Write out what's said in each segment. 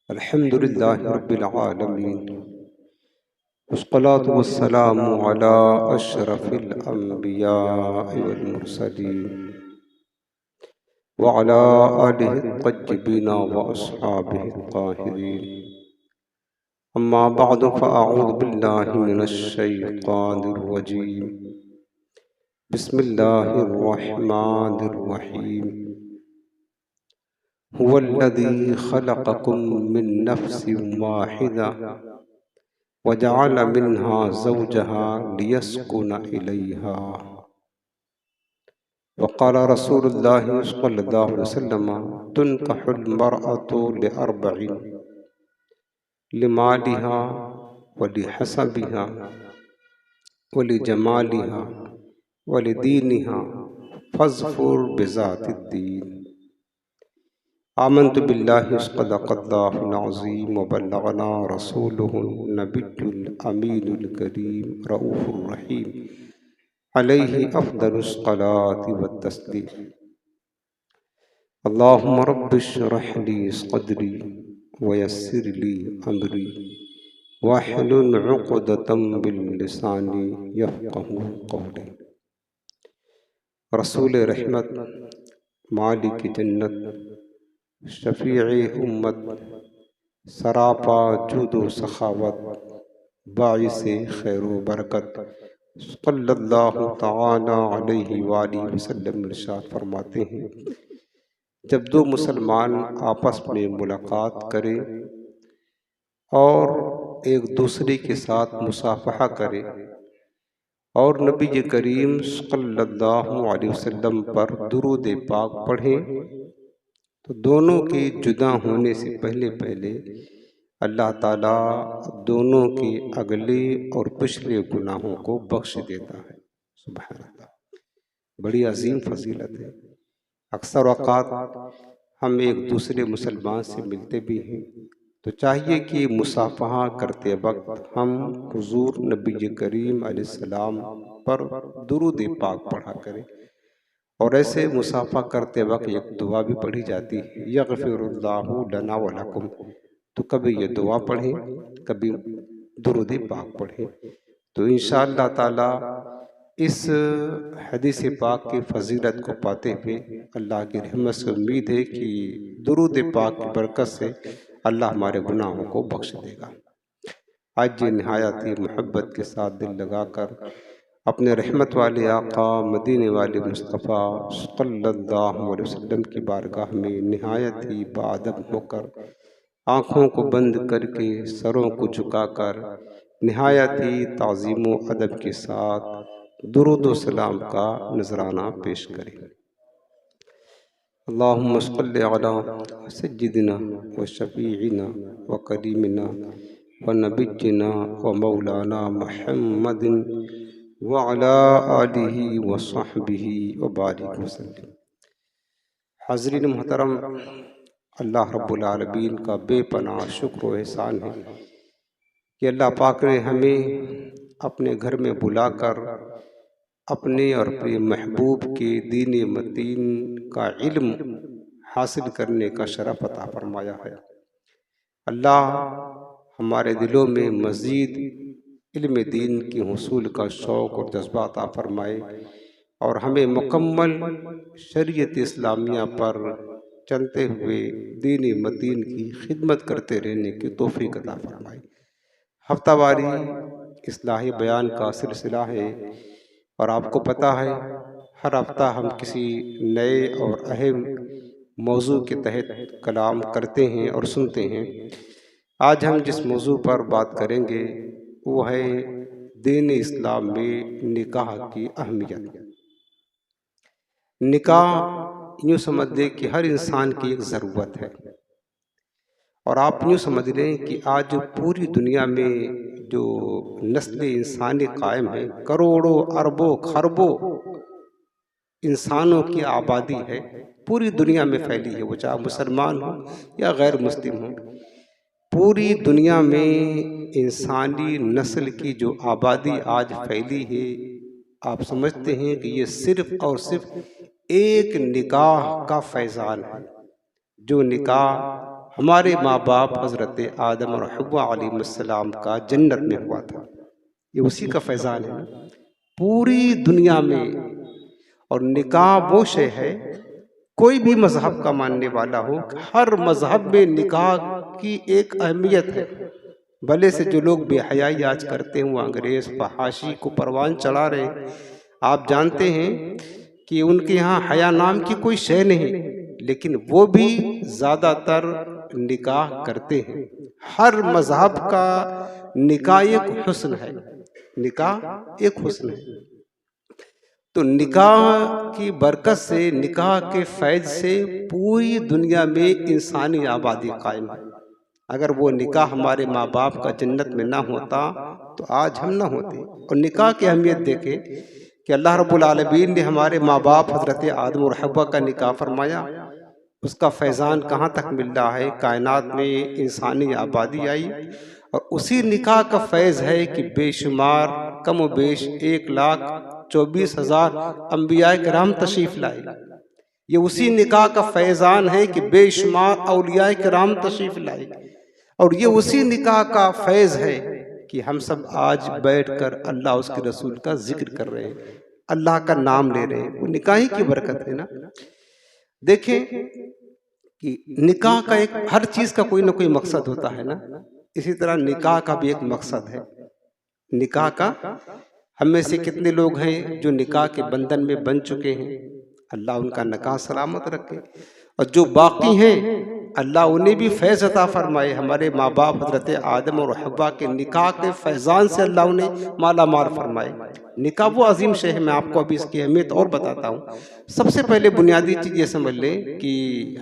الحمد لله رب العالمين، والصلاة والسلام على أشرف الأنبياء والمرسلين وعلى آله الطيبين وأصحابه الطاهرين. أما بعد، فأعوذ بالله من الشيطان الرجيم. بسم الله الرحمن الرحيم. هو الذي خلقكم من نفس واحدة وجعل منها زوجها ليسكن إليها. وقال رسول الله صلى الله عليه وسلم: تنكح المرأة لأربع: لمالها ولحسبها ولجمالها ولدينها فاظفر بذات الدين. آمنت بالله صدق الله العظيم وبلغنا رسوله النبي الأمين الكريم رؤوف الرحيم عليه أفضل الصلاة والتسليم. اللهم رب اشرح لي صدري ويسر لي أمري واحلل عقدة من لساني يفقهوا قولي. رسول رحمت، مالک جنت، شفیع امت، سراپا جود و سخاوت، باعث خیر و برکت، صلی اللہ تعالی علیہ وآلہ وسلم ارشاد فرماتے ہیں: جب دو مسلمان آپس میں ملاقات کریں اور ایک دوسرے کے ساتھ مصافحہ کریں اور نبی کریم صلی اللہ علیہ وسلم پر درود پاک پڑھیں، تو دونوں کے جدا ہونے سے پہلے اللہ تعالیٰ دونوں کے اگلے اور پچھلے گناہوں کو بخش دیتا ہے۔ سبحان اللہ، بڑی عظیم فضیلت ہے۔ اکثر اوقات ہم ایک دوسرے مسلمان سے ملتے بھی ہیں تو چاہیے کہ مصافحہ کرتے وقت ہم حضور نبی کریم علیہ السلام پر درود پاک پڑھا کریں، اور ایسے مصافحہ کرتے وقت ایک دعا بھی پڑھی جاتی ہے: یغفر اللہ لنا ولکم۔ تو کبھی یہ دعا پڑھیں، کبھی درود پاک پڑھیں، تو انشاءاللہ تعالی اس حدیث پاک کی فضیلت کو پاتے ہوئے اللہ کی رحمت سے امید ہے کہ درود پاک کی برکت سے اللہ ہمارے گناہوں کو بخش دے گا۔ آج یہ نہایت ہی محبت کے ساتھ دل لگا کر اپنے رحمت والے آقا مدینے والے مصطفیٰ صلی اللہ علیہ وسلم کی بارگاہ میں نہایت ہی باادب ہو کر، آنکھوں کو بند کر کے، سروں کو جھکا کر، نہایت ہی تعظیم و ادب کے ساتھ درود و سلام کا نذرانہ پیش کریں۔ اللہم صلی علی سیدنا و شفیعنا و کریمنا و نبینا و مولانا محمد وعلی آلہ وصحبہ وبارک وسلم۔ حاضرین محترم، اللہ رب العالمین کا بے پناہ شکر و احسان ہے کہ اللہ پاک نے ہمیں اپنے گھر میں بلا کر اپنے اور اپنے محبوب کے دین متین کا علم حاصل کرنے کا شرف عطا فرمایا ہے۔ اللہ ہمارے دلوں میں مزید علم دین کی حصول کا شوق اور جذبہ عطا فرمائے، اور ہمیں مکمل شریعت اسلامیہ پر چلتے ہوئے دین متین کی خدمت کرتے رہنے کی توفیق عطا فرمائے۔ ہفتہ واری اصلاحی بیان کا سلسلہ ہے، اور آپ کو پتہ ہے ہر ہفتہ ہم کسی نئے اور اہم موضوع کے تحت کلام کرتے ہیں اور سنتے ہیں۔ آج ہم جس موضوع پر بات کریں گے وہ ہے دین اسلام میں نکاح کی اہمیت۔ نکاح یوں سمجھ لیں کہ ہر انسان کی ایک ضرورت ہے، اور آپ یوں سمجھ لیں کہ آج پوری دنیا میں جو نسل انسانی قائم ہے، کروڑوں اربوں خربوں انسانوں کی آبادی ہے، پوری دنیا میں پھیلی ہے، وہ چاہے مسلمان ہوں یا غیر مسلم ہوں۔ پوری دنیا میں انسانی نسل کی جو آبادی آج پھیلی ہے، آپ سمجھتے ہیں کہ یہ صرف اور صرف ایک نکاح کا فیضان ہے، جو نکاح ہمارے ماں باپ حضرت آدم اور حوا علیہ السلام کا جنت میں ہوا تھا، یہ اسی کا فیضان ہے پوری دنیا میں۔ اور نکاح وہ شے ہے، کوئی بھی مذہب کا ماننے والا ہو، ہر مذہب میں نکاح کی ایک اہمیت ہے۔ بھلے سے جو لوگ بے حیائی آج کرتے ہیں وہ انگریز فحاشی کو پروان چڑھا رہے ہیں، آپ جانتے ہیں کہ ان کے یہاں حیا نام کی کوئی شے نہیں، لیکن وہ بھی زیادہ تر نکاح کرتے ہیں۔ ہر مذہب کا نکاح ایک حسن ہے، نکاح ایک حسن ہے۔ تو نکاح کی برکت سے، نکاح کے فیض سے پوری دنیا میں انسانی آبادی قائم ہے۔ اگر وہ نکاح ہمارے ماں باپ کا جنت میں نہ ہوتا تو آج ہم نہ ہوتے۔ اور نکاح کی اہمیت دیکھیں کہ اللہ رب العالمین نے ہمارے ماں باپ حضرت آدم اور حوا کا نکاح فرمایا، اس کا فیضان کہاں تک مل رہا ہے، کائنات میں انسانی آبادی آئی، اور اسی نکاح کا فیض ہے کہ بے شمار کم و بیش 1,24,000 انبیاء کرام تشریف لائے۔ یہ اسی نکاح کا فیضان ہے کہ بے شمار اولیاء کرام تشریف لائے، اور یہ اسی نکاح کا فیض ہے کہ ہم سب آج بیٹھ کر اللہ اس کے رسول کا ذکر کر رہے ہیں، اللہ کا نام لے رہے ہیں، وہ نکاح ہی کی برکت ہے نا۔ دیکھیں کہ نکاح کا ایک ہر چیز کا کوئی نہ کوئی مقصد ہوتا ہے نا، اسی طرح نکاح کا بھی ایک مقصد ہے۔ نکاح کا ہم میں سے کتنے لوگ ہیں جو نکاح کے بندھن میں بن چکے ہیں، اللہ ان کا نکاح سلامت رکھے، اور جو باقی ہیں اللہ انہیں بھی فیض عطا فرمائے۔ ہمارے ماں باپ حضرت آدم اور حوا کے نکاح کے فیضان سے اللہ انہیں مالا مال فرمائے۔ نکاح وہ عظیم شے ہے، میں آپ کو ابھی اس کی اہمیت اور بتاتا ہوں۔ سب سے پہلے بنیادی چیز یہ سمجھ لیں کہ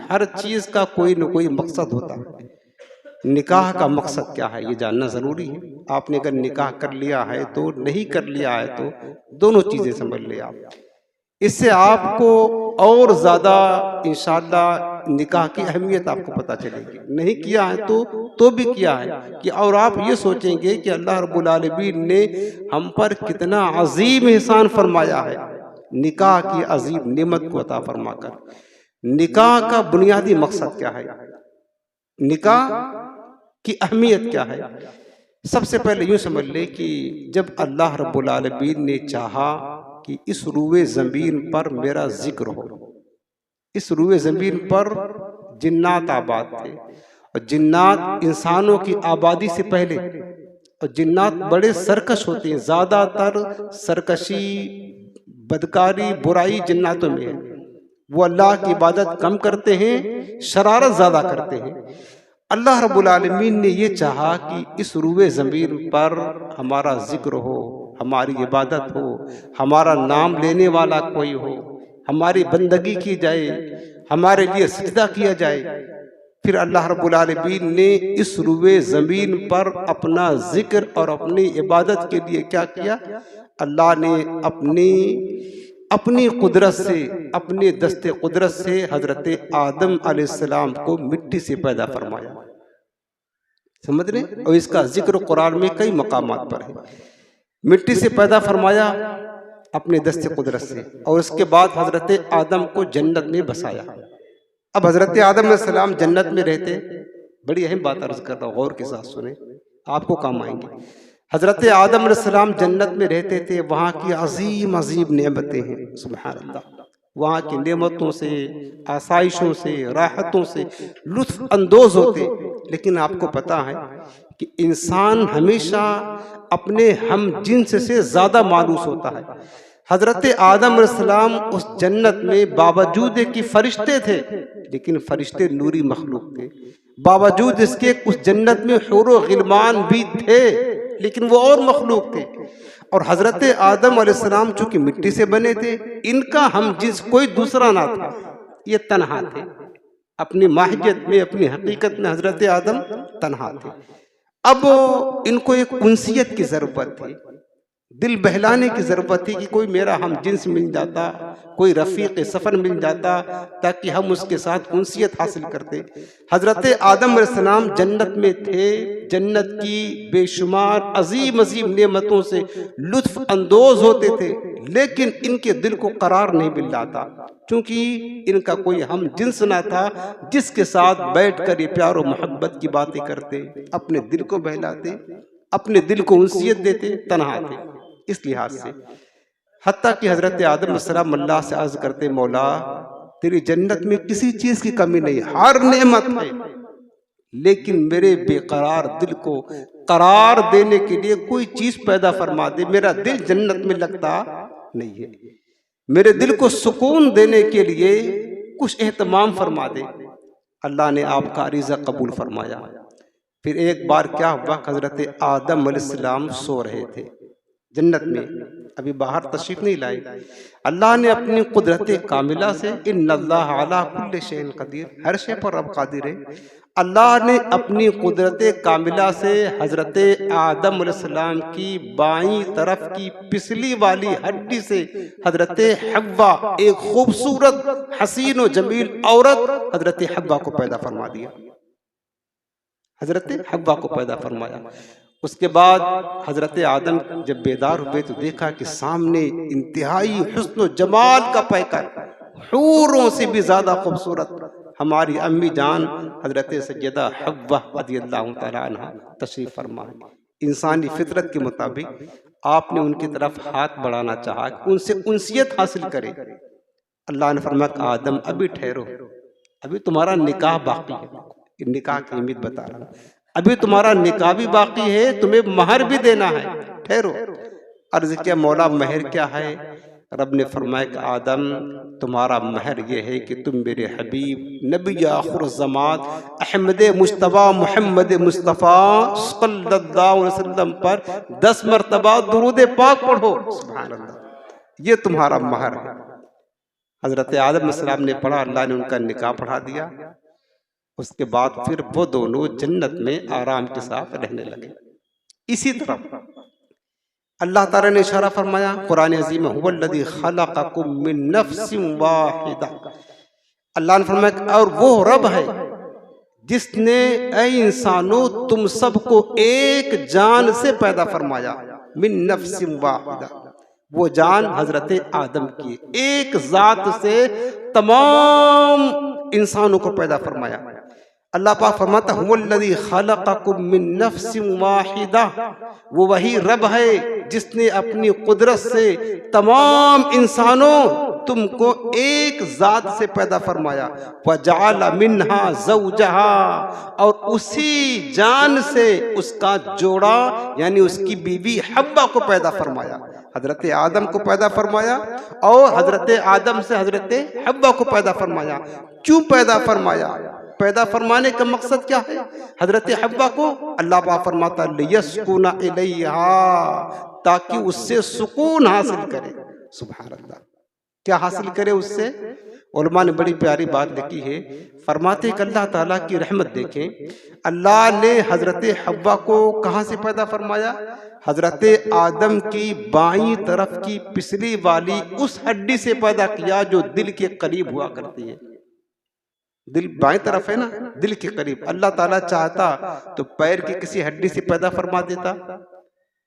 ہر چیز کا کوئی نہ کوئی مقصد ہوتا ہے۔ نکاح کا مقصد کیا ہے یہ جاننا ضروری ہے۔ آپ نے اگر نکاح کر لیا ہے تو، نہیں کر لیا ہے تو، دونوں چیزیں سمجھ لیں آپ، اس سے آپ کو اور زیادہ انشاءاللہ نکاح کی اہمیت آپ کو پتہ چلے گی۔ نہیں کیا ہے تو بھی کیا ہے کہ، اور آپ یہ سوچیں گے کہ اللہ رب العالمین نے ہم پر کتنا عظیم احسان فرمایا ہے نکاح کی عظیم نعمت کو عطا فرما کر۔ نکاح کا بنیادی مقصد کیا ہے، نکاح کی اہمیت کیا ہے؟ سب سے پہلے یوں سمجھ لیں کہ جب اللہ رب العالمین نے چاہا کہ اس روئے زمین پر میرا ذکر ہو، اس روئے زمین پر جنات آباد تھے، اور جنات انسانوں کی آبادی سے پہلے، اور جنات بڑے سرکش ہوتے ہیں، زیادہ تر سرکشی، بدکاری، برائی جناتوں میں ہے۔ وہ اللہ کی عبادت کم کرتے ہیں، شرارت زیادہ کرتے ہیں۔ اللہ رب العالمین نے یہ چاہا کہ اس روئے زمین پر ہمارا ذکر ہو، ہماری عبادت ہو، ہمارا نام لینے والا کوئی ہو، ہماری بندگی کی جائے، ہمارے لیے سجدہ کیا جائے۔ پھر اللہ رب العالمین نے اس روئے زمین پر اپنا ذکر اور اپنی عبادت کے لیے کیا کیا؟ اللہ نے اپنی قدرت سے، اپنے دست قدرت سے حضرت آدم علیہ السلام کو مٹی سے پیدا فرمایا۔ سمجھ رہے ہیں؟ اور اس کا ذکر قرآن میں کئی مقامات پر ہے۔ مٹی سے پیدا فرمایا اپنے دست قدرت سے، اور اس کے بعد حضرت آدم کو جنت میں بسایا۔ اب حضرت آدم علیہ السلام جنت میں رہتے، بڑی اہم بات عرض کر رہا ہوں، غور کے ساتھ سنیں، آپ کو کام آئیں گے۔ حضرت آدم علیہ السلام جنت میں رہتے تھے، وہاں کی عظیم عظیم نعمتیں ہیں، سبحان اللہ، وہاں کی نعمتوں سے، آسائشوں سے، راحتوں سے لطف اندوز ہوتے۔ لیکن آپ کو پتا ہے کہ انسان ہمیشہ اپنے ہم جنس سے زیادہ مانوس ہوتا ہے۔ حضرت آدم علیہ السلام اس جنت میں باوجود کہ فرشتے تھے، لیکن فرشتے نوری مخلوق تھے، باوجود اس کے اس جنت میں حور و غلمان بھی تھے، لیکن وہ اور مخلوق تھے۔ اور حضرت آدم علیہ السلام چونکہ مٹی سے بنے تھے، ان کا ہم جنس کوئی دوسرا نہ تھا، یہ تنہا تھے، اپنی ماہیت میں، اپنی حقیقت میں حضرت آدم تنہا تھے۔ اب ان کو ایک انسیت کی ضرورت تھی، دل بہلانے کی ضرورت تھی کہ کوئی میرا ہم جنس مل جاتا، کوئی رفیق سفر مل جاتا تاکہ ہم اس کے ساتھ انسیت حاصل کرتے۔ حضرت آدم علیہ السلام جنت میں تھے، جنت کی بے شمار عظیم عظیم نعمتوں سے لطف اندوز ہوتے تھے، لیکن ان کے دل کو قرار نہیں مل رہا تھا۔ چونکہ ان کا کوئی ہم جنس نہ تھا جس کے ساتھ بیٹھ کر یہ پیار و محبت کی باتیں کرتے، اپنے دل کو بہلاتے، اپنے دل کو انسیت دیتے، تنہا تھے۔ اس لحاظ سے حتیٰ کہ حضرت آدم علیہ السلام اللہ سے عرض کرتے، مولا تیری جنت میں کسی چیز کی کمی نہیں، ہر نعمت ہے، لیکن میرے بے قرار دل کو قرار دینے کے لیے کوئی چیز پیدا فرما دے، میرا دل جنت میں لگتا نہیں ہے، میرے دل کو سکون دینے کے لیے کچھ اہتمام فرما دے۔ اللہ نے آپ کا عریضہ قبول فرمایا۔ پھر ایک بار کیا ہوا، حضرت آدم علیہ السلام سو رہے تھے جنت میں، ابھی باہر تشریف نہیں لائے۔ اللہ نے اپنی قدرت کاملہ سے، ان اللہ علی کل شیء قدیر، ہر شے پر رب قادر ہے، اللہ نے اپنی قدرت کاملہ سے حضرت آدم علیہ السلام کی بائیں طرف کی پچھلی والی ہڈی سے حضرت حوا، ایک خوبصورت حسین و جمیل عورت حضرت حوا کو پیدا فرما دیا، حضرت حوا کو پیدا فرمایا۔ اس کے بعد حضرت آدم جب بیدار ہوئے تو دیکھا کہ سامنے انتہائی حسن و جمال کا پیکر، حوروں سے بھی زیادہ خوبصورت ہماری امی جان حضرت سیدہ حوا رضی اللہ تعالیٰ عنہ تشریف فرما۔ انسانی فطرت کے مطابق آپ نے ان کی طرف ہاتھ بڑھانا چاہا کہ ان سے انسیت حاصل کرے۔ اللہ نے فرمایا کہ آدم ابھی ٹھہرو، ابھی تمہارا نکاح باقی ہے، نکاح کی اہمیت بتا رہا ہوں، ابھی تمہارا نکاح بھی باقی ہے، تمہیں مہر بھی دینا ہے، ٹھہرو۔ عرض کیا مولا مہر کیا ہے؟ رب نے فرمایا کہ آدم تمہارا مہر یہ ہے کہ تم میرے حبیب نبی آخر الزمان احمد مجتبیٰ محمد مصطفیٰ صلی اللہ علیہ وسلم پر 10 مرتبہ درود پاک پڑھو۔ سبحان اللہ، یہ تمہارا مہر ہے۔ حضرت آدم علیہ السلام نے پڑھا، اللہ نے ان کا نکاح پڑھا دیا۔ اس کے بعد پھر وہ دونوں جنت میں آرام کے ساتھ رہنے لگے۔ اسی طرح اللہ تعالیٰ نے اشارہ فرمایا قرآن عظیم، هو الذی خلقکم من نفس واحدہ، اللہ نے فرمایا اور وہ رب ہے جس نے اے انسانوں تم سب کو ایک جان سے پیدا فرمایا، من نفس واحدہ، وہ جان حضرت آدم کی، ایک ذات سے تمام انسانوں کو پیدا فرمایا۔ اللہ پاک فرماتا هو الذی خلقکم من نفس واحدہ، وہ وہی رب ہے جس نے اپنی قدرت سے تمام انسانوں تم کو ایک ذات سے پیدا فرمایا، وجعل منہا زوجہا، اور اسی جان سے اس کا جوڑا یعنی اس کی بیوی حوا کو پیدا فرمایا۔ حضرت آدم کو پیدا فرمایا اور حضرت آدم سے حضرت حوا کو پیدا فرمایا۔ کیوں پیدا فرمایا؟ پیدا فرمانے کا مقصد کیا ہے؟ حضرت حوا کو اللہ پاک فرماتا لیسکن الیہا، تاکہ اس سے سکون حاصل کرے۔ سبحان اللہ، کیا حاصل کرے اس سے؟ علماء نے بڑی پیاری بات لکھی ہے، فرماتے کہ اللہ تعالیٰ کی رحمت دیکھیں، اللہ نے حضرت حوا کو کہاں سے پیدا فرمایا؟ حضرت آدم کی بائیں طرف کی پچھلی والی اس ہڈی سے پیدا کیا جو دل کے قریب ہوا کرتی ہے۔ دل بائیں طرف ہے نا، دل کے قریب۔ اللہ تعالیٰ چاہتا تو پیر کی کسی ہڈی سے پیدا فرما دیتا،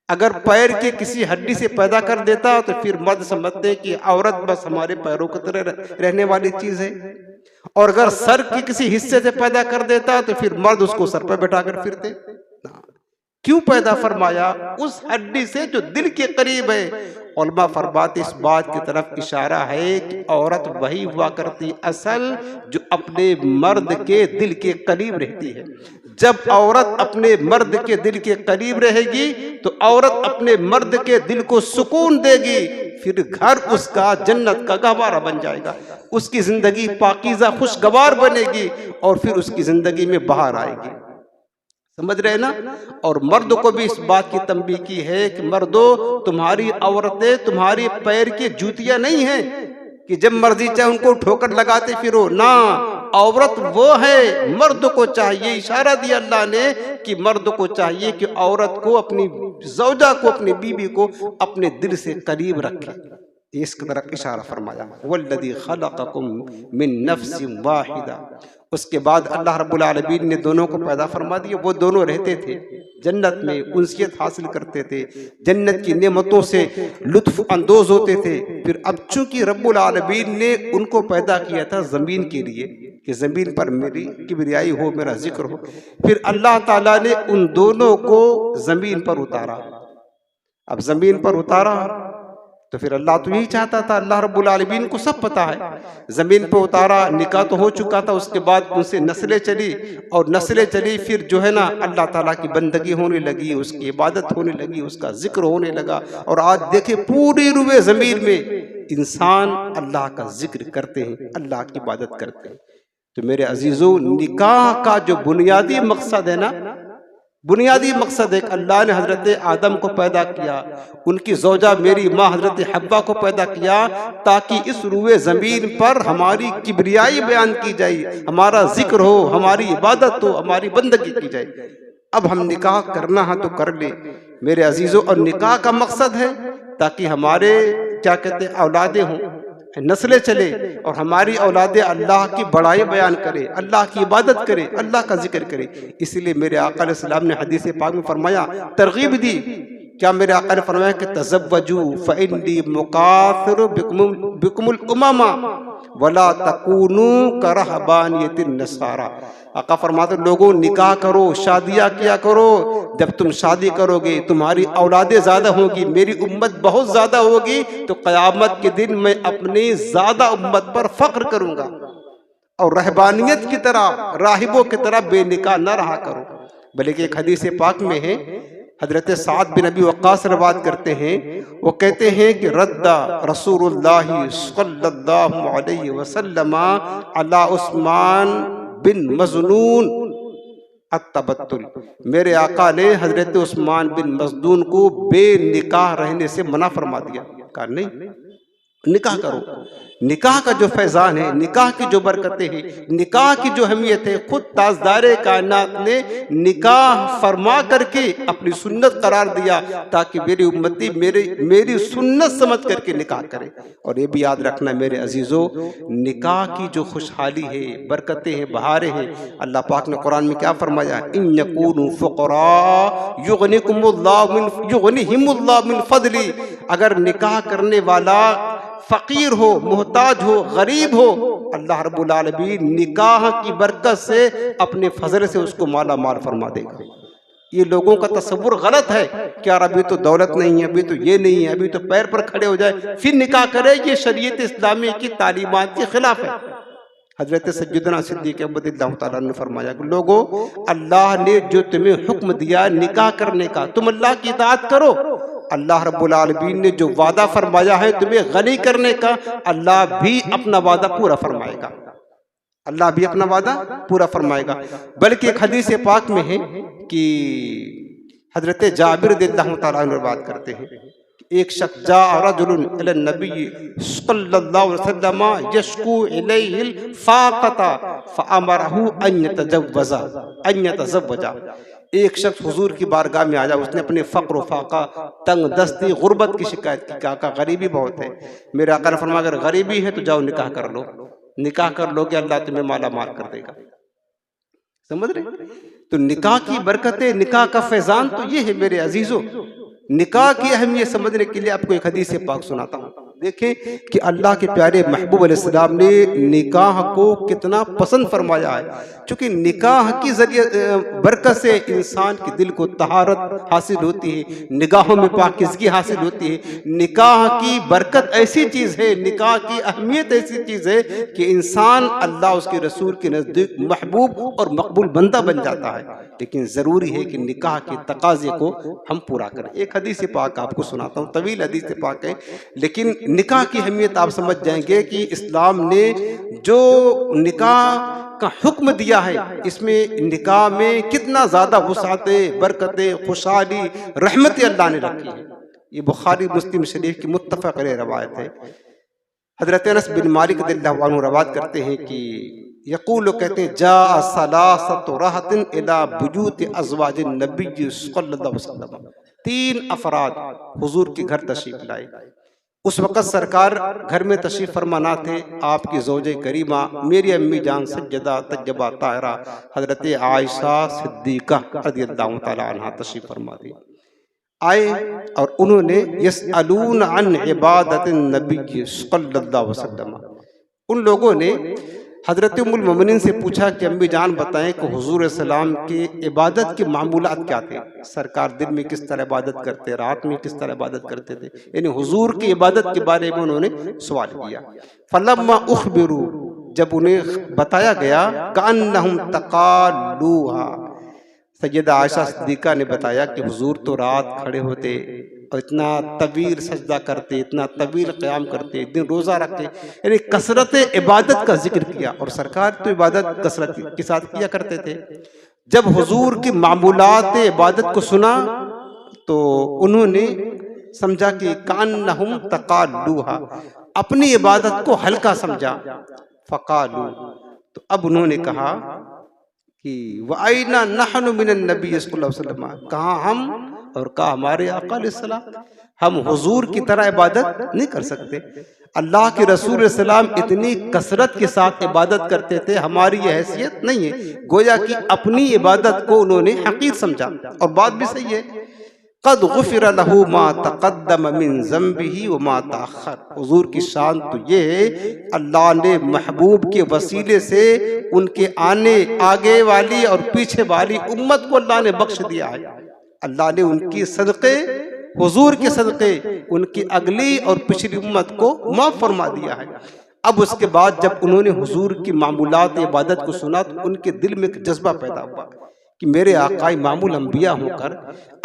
اگر پیر کے کسی ہڈی سے پیدا کر دیتا تو پھر مرد سمجھتے ہیں کہ عورت بس ہمارے پیروں کی طرح رہنے والی چیز ہے، اور اگر سر کے کسی حصے سے پیدا کر دیتا تو پھر مرد اس کو سر پہ بٹھا کر پھرتے۔ کیوں پیدا فرمایا؟ اس ہڈی سے جو دل کے قریب ہے۔ علماء فرماتے اس بات کی طرف اشارہ ہے کہ عورت وہی ہوا کرتی اصل جو اپنے مرد کے دل کے قریب رہتی ہے۔ جب عورت اپنے مرد کے دل کے قریب رہے گی تو عورت اپنے مرد کے دل کو سکون دے گی، پھر گھر اس کا جنت کا گہوارہ بن جائے گا، اس کی زندگی پاکیزہ خوشگوار بنے گی، اور پھر اس کی زندگی میں بہار آئے گی۔ سمجھ رہے نا؟ اور مرد کو بھی اس بات کی تنبیہ کی ہے کہ مردو تمہاری عورتیں تمہاری پیر کی جوتیاں نہیں ہیں کہ جب مرضی چاہے ان کو ٹھوکر لگاتے پھرو، نہ، عورت وہ ہے، مرد کو چاہیے، اشارہ دیا اللہ نے کہ مرد کو چاہیے کہ عورت کو اپنی زوجہ کو اپنی بیوی کو اپنے دل سے قریب رکھے، اس کی طرف اشارہ فرمایا والذی خلقکم من نفس واحدہ۔ اس کے بعد اللہ رب العالمین نے دونوں کو پیدا فرما دیا، وہ دونوں رہتے تھے، جنت میں انسیت حاصل کرتے تھے، جنت کی نعمتوں سے لطف اندوز ہوتے تھے۔ پھر اب چونکہ رب العالمین نے ان کو پیدا کیا تھا زمین کے لیے کہ زمین پر میری کبریائی ہو، میرا ذکر ہو، پھر اللہ تعالیٰ نے ان دونوں کو زمین پر اتارا۔ اب زمین پر اتارا تو پھر اللہ تو یہی چاہتا تھا، اللہ رب العالمین کو سب پتا ہے، زمین پہ اتارا، نکاح تو ہو چکا تھا، اس کے بعد ان سے نسلیں چلی اور نسلیں چلی، پھر جو ہے نا اللہ تعالیٰ کی بندگی ہونے لگی، اس کی عبادت ہونے لگی، اس کا ذکر ہونے لگا، اور آج دیکھیں پوری روئے زمین میں انسان اللہ کا ذکر کرتے ہیں، اللہ کی عبادت کرتے ہیں۔ تو میرے عزیزو، نکاح کا جو بنیادی مقصد ہے نا، بنیادی مقصد ہے کہ اللہ نے حضرت آدم کو پیدا کیا، ان کی زوجہ میری ماں حضرت حوا کو پیدا کیا، تاکہ اس روئے زمین پر ہماری کبریائی بیان کی جائے، ہمارا ذکر ہو، ہماری عبادت ہو، ہماری بندگی کی جائے۔ اب ہم نکاح کرنا ہے تو کر لیں میرے عزیزوں، اور نکاح کا مقصد ہے تاکہ ہمارے کیا کہتے ہیں اولادیں ہوں، نسلیں چلے، اور ہماری اولادیں اللہ کی بڑائی بیان کرے، اللہ کی عبادت کرے، اللہ کا ذکر کرے۔ اس لیے میرے آقا علیہ السلام نے حدیث پاک میں فرمایا، ترغیب دی، کیا میرے آقا نے فرمایا کہ تزوجوا فإنی مکاثر بکم الامم ولا تکونوا کرہبانیۃ النصارى۔ آقا فرماتے لوگوں نکاح کرو، شادیاں کیا کرو، جب تم شادی کرو گے تمہاری اولادیں زیادہ ہوں گی، میری امت بہت زیادہ ہوگی، تو قیامت کے دن میں اپنی زیادہ امت پر فخر کروں گا، اور رہبانیت کی طرح، راہبوں کی طرح بے نکاح نہ رہا کرو۔ بلکہ ایک حدیث پاک میں ہے، حضرت سعد بن ابی وقاص روایت کرتے ہیں، وہ کہتے ہیں کہ رد رسول اللہ صلی اللہ علیہ وسلم علی عثمان بن مظنون التبتل، میرے آقا نے حضرت عثمان بن مظنون کو بے نکاح رہنے سے منع فرما دیا، کہا نہیں نکاح کرو۔ نکاح کا جو فیضان ہے، نکاح کی جو برکتیں ہیں، نکاح کی جو اہمیت ہے، خود تاجدار کائنات نے نکاح فرما کر کے اپنی سنت قرار دیا، تاکہ میری امتی میری سنت سمجھ کر کے نکاح کرے۔ اور یہ بھی یاد رکھنا میرے عزیزو، نکاح کی جو خوشحالی ہے، برکتیں ہیں، بہاریں ہیں، اللہ پاک نے قرآن میں کیا فرمایا، ان یکونوا فقراء یغنکم اللہ من فضلی، اگر نکاح کرنے والا فقیر ہو، محتاج ہو، غریب ہو، اللہ رب العالمین نکاح کی برکت سے اپنے فضل سے اس کو مالا مال فرما دے گا۔ یہ لوگوں کا تصور غلط ہے کہ یار ابھی تو دولت نہیں ہے، ابھی تو یہ نہیں ہے، ابھی تو پیر پر کھڑے ہو جائے پھر نکاح کرے، یہ شریعت اسلامی کی تعلیمات کے خلاف ہے۔ حضرت سیدنا صدیق اکبر اللہ تعالیٰ نے فرمایا کہ لوگوں، اللہ نے جو تمہیں حکم دیا نکاح کرنے کا، تم اللہ کی اطاعت کرو۔ اللہ رب العالمین نے جو وعدہ فرمایا ہے تمہیں غنی کرنے کا، اللہ بھی اپنا وعدہ پورا فرمائے گا، اللہ بھی اپنا وعدہ پورا فرمائے گا۔ بلکہ ایک حدیث پاک میں ہے کہ حضرت جابر رضی اللہ تعالیٰ عنہ بات کرتے ہیں، ایک شخص جاء رجل الی النبی صلی اللہ علیہ وسلم یشکو الیہ الفاقۃ فامرہ ان یتزوج۔ ایک شخص حضور کی بارگاہ میں آیا، اس نے اپنے فقر و فاقہ، تنگ دستی، غربت کی شکایت کی، کہا غریبی بہت ہے۔ میرے آقا نے فرمایا اگر غریبی ہے تو جاؤ نکاح کر لو، نکاح کر لو کہ اللہ تمہیں مالا مال کر دے گا۔ سمجھ رہے؟ تو نکاح کی برکتیں، نکاح کا فیضان تو یہ ہے میرے عزیزو۔ نکاح کی اہمیت سمجھنے کے لیے آپ کو ایک حدیث پاک سناتا ہوں۔ دیکھیں کہ اللہ کے پیارے محبوب علیہ السلام نے نکاح کو کتنا پسند فرمایا ہے، چونکہ نکاح کی ذریعے برکت سے انسان کے دل کو طہارت حاصل ہوتی ہے، نگاہوں میں پاکیزگی حاصل ہوتی ہے۔ نکاح کی برکت ایسی چیز ہے، نکاح کی اہمیت ایسی چیز ہے کہ انسان اللہ اس کے رسول کے نزدیک محبوب اور مقبول بندہ بن جاتا ہے۔ لیکن ضروری ہے کہ نکاح کے تقاضے کو ہم پورا کریں۔ ایک حدیث پاک آپ کو سناتا ہوں، طویل حدیث پاک ہے، لیکن نکاح کی اہمیت آپ سمجھ جائیں گے کہ اسلام نے جو نکاح کا حکم دیا ہے، اس میں نکاح میں کتنا زیادہ وسعتیں، برکتیں، خوشحالی، رحمتیں اللہ نے رکھی ہیں۔ یہ بخاری مسلم شریف کی متفق علیہ روایت ہے۔ حضرت انس بن مالک رضی اللہ عنہ روایت کرتے ہیں کہ یقول، کہتے ہیں جاء ثلاثۃ رہط الی بیوت ازواج النبی صلی اللہ علیہ وسلم، 3 افراد حضور کے گھر تشریف لائے۔ اس وقت سرکار گھر میں تشریف فرما نہ تھے. آپ کی زوجہ کریمہ میری امی جان سجدہ طیبہ طاہرہ حضرت عائشہ صدیقہ رضی اللہ تعالیٰ عنہ تشریف فرما تھی. آئے اور انہوں نے یسألون عن عبادت النبی صلی اللہ علیہ وسلم، ان لوگوں نے حضرت ام المومنین سے پوچھا کہ امی جان بتائیں کہ حضور السلام کی عبادت کے معمولات کیا تھے، سرکار دن میں کس طرح عبادت کرتے، رات میں کس طرح عبادت کرتے تھے، یعنی حضور کی عبادت کے بارے میں انہوں نے سوال کیا. فلما اخبروا، جب انہیں بتایا گیا، کأنہم تقالوها، سیدہ عائشہ صدیقہ نے بتایا کہ حضور تو رات کھڑے ہوتے اور اتنا طویل سجدہ کرتے، اتنا طویل قیام کرتے، دن روزہ رکھتے، یعنی کثرت عبادت کا ذکر کیا. اور سرکار تو عبادت کثرت کے ساتھ کیا کرتے تھے. جب حضور کی معمولات عبادت کو سنا تو انہوں نے سمجھا کہ کأنہم تقالوہا، اپنی عبادت کو ہلکا سمجھا. فقالو، تو اب انہوں نے کہا کہ وَأَيْنَ نَحْنُ مِنَ النَّبِيِّ صلی اللہ علیہ وسلم، کہاں ہم اور کہاں ہمارے آقا علیہ السلام، ہم حضور کی طرح عبادت نہیں کر سکتے. اللہ کے رسول علیہ السلام اتنی کثرت کے ساتھ عبادت کرتے تھے، ہماری یہ حیثیت نہیں ہے. گویا کہ اپنی عبادت کو انہوں نے حقیر سمجھا. اور بات بھی صحیح ہے، قد غفر له ما تقدم من ذنبه وما تاخر. حضور کی شان تو یہ ہے، اللہ نے محبوب کے وسیلے سے ان کے آگے والی اور پیچھے والی امت کو اللہ نے بخش دیا ہے. اللہ نے ان کی صدقے، حضور کے صدقے، ان کی اگلی اور پچھلی امت کو معاف فرما دیا ہے. اب اس کے بعد جب انہوں نے حضور کی معمولات عبادت کو سنا تو ان کے دل میں ایک جذبہ پیدا ہوا کہ میرے آقا امام الانبیاء ہو کر،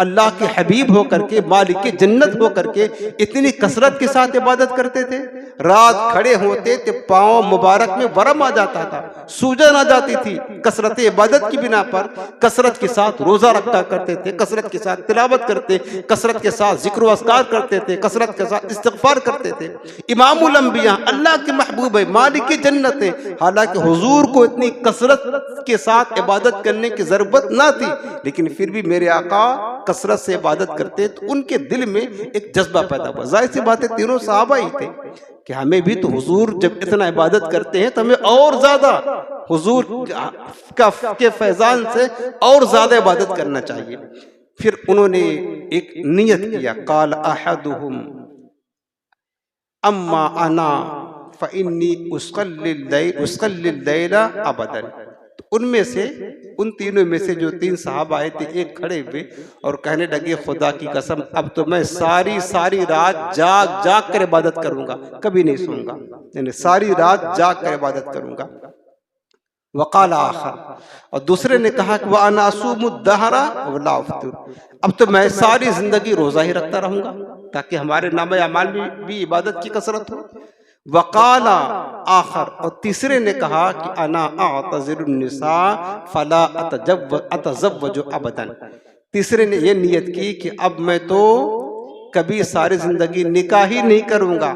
اللہ کے حبیب ہو کر کے، مالک جنت ہو کر کے اتنی کثرت کے ساتھ عبادت کرتے تھے. رات کھڑے ہوتے تو پاؤں مبارک میں ورم آ جاتا تھا، سوجن آ جاتی تھی. کثرت عبادت کی بنا پر کثرت کے ساتھ روزہ رکھا کرتے تھے، کثرت کے ساتھ تلاوت کرتے، کثرت کے ساتھ ذکر و اذکار کرتے تھے، کثرت کے ساتھ استغفار کرتے تھے. امام الانبیاء، اللہ کے محبوب ہے، مالک جنت ہے. حالانکہ حضور کو اتنی کثرت کے ساتھ عبادت کرنے کی ضرورت نہ تھی، لیکن پھر بھی میرے آقا کثرت سے عبادت کرتے تو ان کے دل میں ایک جذبہ پیدا ہوا. ظاہر سی بات ہے، تینوں صحابہ ہی تھے کہ ہمیں بھی تو حضور جب اتنا عبادت کرتے ہیں تو ہمیں اور زیادہ حضور کے فیضان سے اور زیادہ عبادت کرنا چاہیے. پھر انہوں نے ایک نیت کیا، قال احدہم اما انا فانی اصلی اللیل ابدا. ان میں سے، ان تینوں میں سے جو تین صحابہ آئے تھے، ایک کھڑے ہوئے اور کہنے لگے خدا کی قسم اب تو میں ساری رات جاگ کر عبادت کروں گا، کبھی نہیں سوں گا، یعنی ساری رات جاگ کر عبادت کروں گا. وقال آخر، اور دوسرے نے کہا کہ وَأَنَا أَصُومُ الدَّهْرَ وَلَا أَفْطِرُ، اب تو میں ساری زندگی روزہ ہی رکھتا رہوں گا تاکہ ہمارے نامہ اعمال میں بھی عبادت کی کثرت ہو. وقال آخر، اور تیسرے نے کہا کہ انا اعتذر النساء فلا اتزوج ابدا. تیسرے نے یہ نیت کی کہ اب میں تو کبھی ساری زندگی نکاح ہی نہیں کروں گا،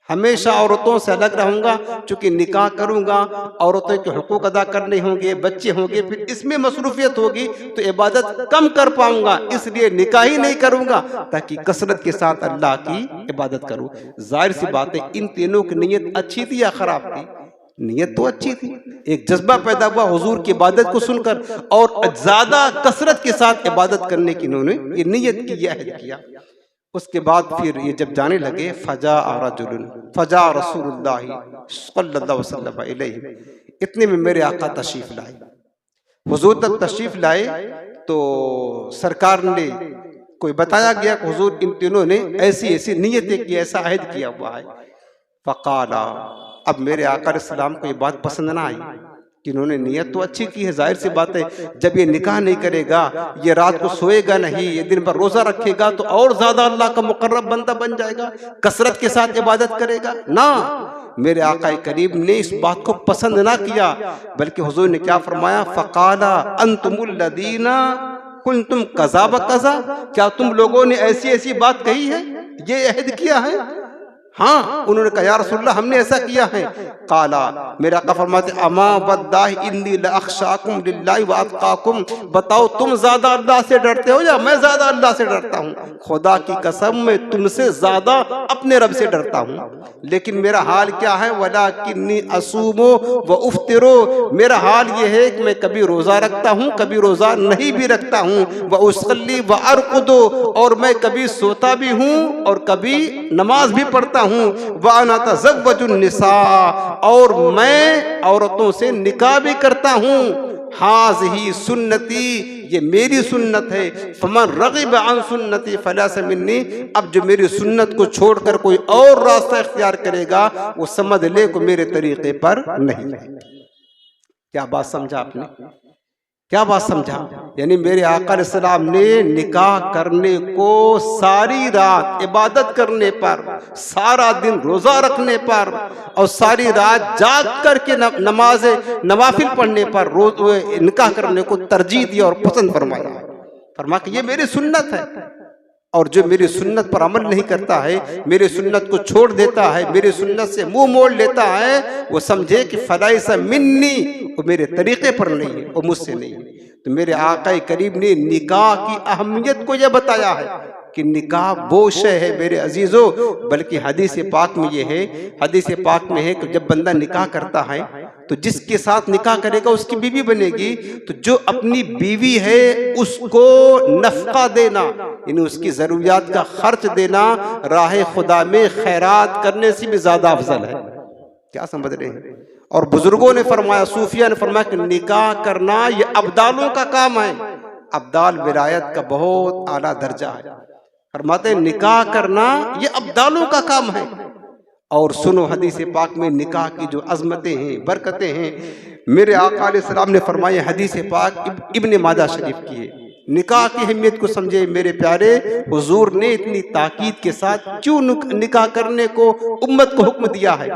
ہمیشہ عورتوں سے الگ رہوں گا. چونکہ نکاح کروں گا، عورتوں کے حقوق ادا کرنے ہوں گے، بچے ہوں گے، پھر اس میں مصروفیت ہوگی تو عبادت کم کر پاؤں گا، اس لیے نکاح ہی نہیں کروں گا تاکہ کثرت کے ساتھ اللہ کی عبادت کروں. ظاہر سی بات ہے ان تینوں کی نیت اچھی تھی یا خراب تھی؟ نیت تو اچھی تھی. ایک جذبہ پیدا ہوا حضور کی عبادت کو سن کر اور زیادہ کثرت کے ساتھ عبادت کرنے کی انہوں نے یہ نیت کی، یہ عہد کیا. اس کے بعد پھر یہ جب جانے لگے، فجاء رسول اللہ صلی اللہ علیہ وسلم علیہ، اتنے میں میرے آقا تشریف لائے. حضور تک تشریف لائے تو سرکار نے کوئی بتایا گیا کہ حضور ان تینوں نے ایسی نیتیں کی، ایسا عہد کیا ہوا ہے. فقالا، اب میرے آقا علیہ السلام کو یہ بات پسند نہ آئی کہ انہوں نے نیت تو اچھی کی ہے. ظاہر سی بات ہے جب یہ نکاح نہیں کرے گا، یہ رات کو سوئے گا نہیں، یہ دن بھر روزہ رکھے گا تو اور زیادہ اللہ کا مقرب بندہ بن جائے گا، کثرت کے ساتھ عبادت کرے گا. نہ، میرے آقا کریم نے اس بات کو پسند نہ کیا، بلکہ حضور نے کیا فرمایا، فقالا انتم الذین کنتم کذا و کذا، کیا تم لوگوں نے ایسی بات کہی ہے، یہ عہد کیا ہے؟ ہاں انہوں نے کہا یا رسول اللہ ہم نے ایسا کیا ہے. قالا میرے آقا فرماتے اما واللہ انی لاخشاکم للہ واتقاکم، بتاؤ تم زیادہ اللہ سے ڈرتے ہو یا میں زیادہ اللہ سے ڈرتا ہوں؟ خدا کی قسم میں تم سے زیادہ اپنے رب سے ڈرتا ہوں. لیکن میرا حال کیا ہے؟ ولکنی اصوم و افطر، میرا حال یہ ہے کہ میں کبھی روزہ رکھتا ہوں کبھی روزہ نہیں بھی رکھتا ہوں. واصلی وارقد، اور میں کبھی سوتا بھی ہوں اور کبھی نماز بھی پڑھتا ہوں. وانا تزوج النساء، اور میں عورتوں سے نکاح بھی کرتا ہوں. ہاذہ سنتی، یہ میری سنت ہے. فمن رغب عن سنتی فلیس منی، اب جو میری سنت کو چھوڑ کر کوئی اور راستہ اختیار کرے گا وہ سمجھ لے کہ میرے طریقے پر نہیں ہے. کیا بات سمجھا آپ نے؟ کیا بات سمجھا؟ یعنی میرے آقا علیہ السلام نے نکاح کرنے کو ساری رات عبادت کرنے پر، سارا دن روزہ رکھنے پر اور ساری رات جاگ کر کے نوافل پڑھنے پر نکاح کرنے کو ترجیح دیا اور پسند فرمایا. فرمایا کہ یہ میری سنت ہے، اور جو میری سنت پر عمل نہیں کرتا ہے، میری سنت کو چھوڑ دیتا ہے، میری سنت سے منہ موڑ لیتا ہے، وہ سمجھے کہ فلیس منی، وہ میرے طریقے پر نہیں ہے، وہ مجھ سے نہیں ہے. تو میرے آقا کریم نے نکاح کی اہمیت کو یہ بتایا ہے کہ نکاح وہ شے ہے میرے عزیزو. بلکہ حدیث پاک میں یہ ہے، حدیث پاک میں ہے کہ جب بندہ نکاح کرتا ہے تو جس کے ساتھ نکاح کرے گا اس کی بیوی بنے گی، تو جو اپنی بیوی ہے اس کو نفقہ دینا، یعنی اس کی ضروریات کا خرچ دینا راہ خدا میں خیرات کرنے سے بھی زیادہ افضل ہے. کیا سمجھ رہے ہیں؟ اور بزرگوں نے فرمایا، صوفیہ نے فرمایا کہ نکاح کرنا یہ ابدالوں کا کام ہے. ابدال ولایت کا بہت اعلیٰ درجہ ہے. فرماتے ہیں نکاح کرنا یہ ابدالوں کا کام ہے. اور سنو حدیث پاک میں نکاح کی جو عظمتیں ہیں، برکتیں ہیں. میرے آقا علیہ السلام نے فرمایا، حدیث پاک ابن ماجہ شریف کی ہے. نکاح کی اہمیت کو سمجھے میرے پیارے. حضور نے اتنی تاکید کے ساتھ کیوں نکاح کرنے کو امت کو حکم دیا ہے؟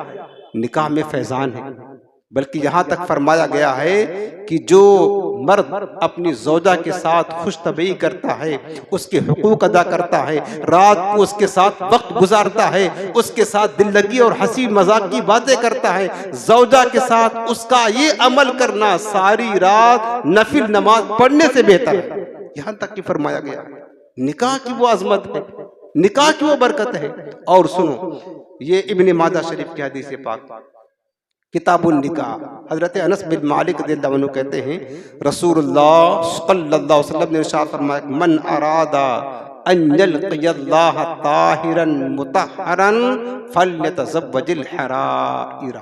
نکاح میں فیضان ہے. بلکہ یہاں تک فرمایا گیا ہے کہ جو مرد اپنی زوجہ کے ساتھ خوش طبعی کرتا ہے، اس کے حقوق ادا کرتا ہے، رات کو اس کے ساتھ وقت گزارتا ہے، اس کے ساتھ دل لگی اور ہنسی مذاق کی باتیں کرتا ہے، زوجہ کے ساتھ اس کا یہ عمل کرنا ساری رات نفل نماز پڑھنے سے بہتر ہے. یہاں تک کہ فرمایا گیا نکاح کی وہ عظمت ہے، نکاح کی وہ برکت ہے. اور سنو یہ ابن ماجہ شریف کی حدیث پاک کتاب النکاح، حضرت انس بن مالک رضی اللہ عنہ کہتے ہیں رسول اللہ صلی اللہ علیہ وسلم نے ارشاد فرمایا من اراد ان یلقی اللہ طاہرا مطہرا فلیتزوج الحرائر.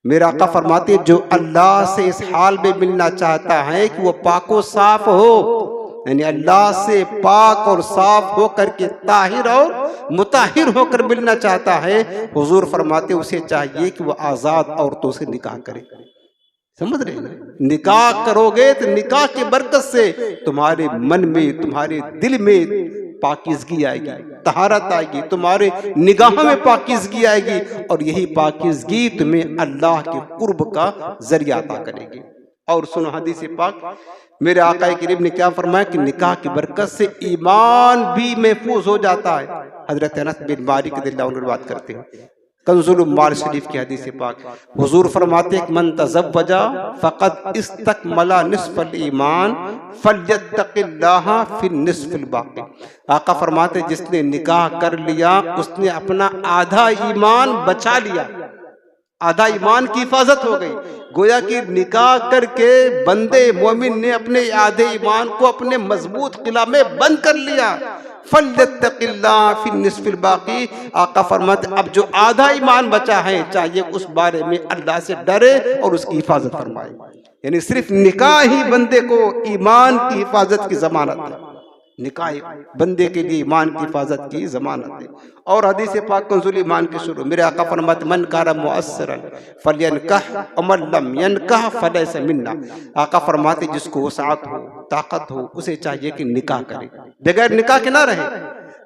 میرا آقا فرماتے ہیں جو اللہ سے اس حال میں ملنا چاہتا ہے کہ وہ پاک و صاف ہو، یعنی اللہ سے پاک اور صاف ہو کر کے طاہر اور مطہر ہو کر ملنا چاہتا ہے، حضور فرماتے اسے چاہیے کہ وہ آزاد عورتوں سے نکاح کرے. سمجھ رہے ہیں؟ نکاح کرو گے تو نکاح کی برکت سے تمہارے من میں، تمہارے دل میں پاکیزگی آئے گی، طہارت آئے گی، تمہارے نگاہوں میں پاکیزگی آئے گی، اور یہی پاکیزگی تمہیں اللہ کے قرب کا ذریعہ عطا کرے گی. اور سنو حدیث پاک میرے آقا کریم نے کیا فرمایا کہ نکاح کی برکت سے ایمان بھی محفوظ ہو جاتا ہے. حضرت انس بن مالک رضی اللہ عنہ بات کرتے ہیں کنز الاموال شریف کی حدیث پاک، حضور فرماتے ہیں من تزوج فقد استکمل نصف الایمان فلیتق اللہ فی النصف الباقی. آقا فرماتے جس نے نکاح کر لیا اس نے اپنا آدھا ایمان بچا لیا، آدھا ایمان کی حفاظت ہو گئی. گویا کہ نکاح کر کے بندے مومن نے اپنے آدھے ایمان کو اپنے مضبوط قلعہ میں بند کر لیا. فَلْيَتَّقِ اللَّهَ فِي النِّصْفِ الْبَاقِي. آقا فرماتے اب جو آدھا ایمان بچا ہے چاہیے اس بارے میں اللہ سے ڈرے اور اس کی حفاظت فرمائے. یعنی صرف نکاح ہی بندے کو ایمان کی حفاظت کی ضمانت ہے. نکاح بندے کے لیے ایمان کی حفاظت کی ضمانت ہے. اور حدیث پاک کنز ایمان کے شروع میرے آقا فرماتے من کان مؤثرا فلینکح ومن لم ینکح فلیس منا. آقا فرماتے جس کو وسعت ہو، طاقت ہو، اسے چاہیے کہ نکاح کرے، بغیر نکاح کے نہ رہے.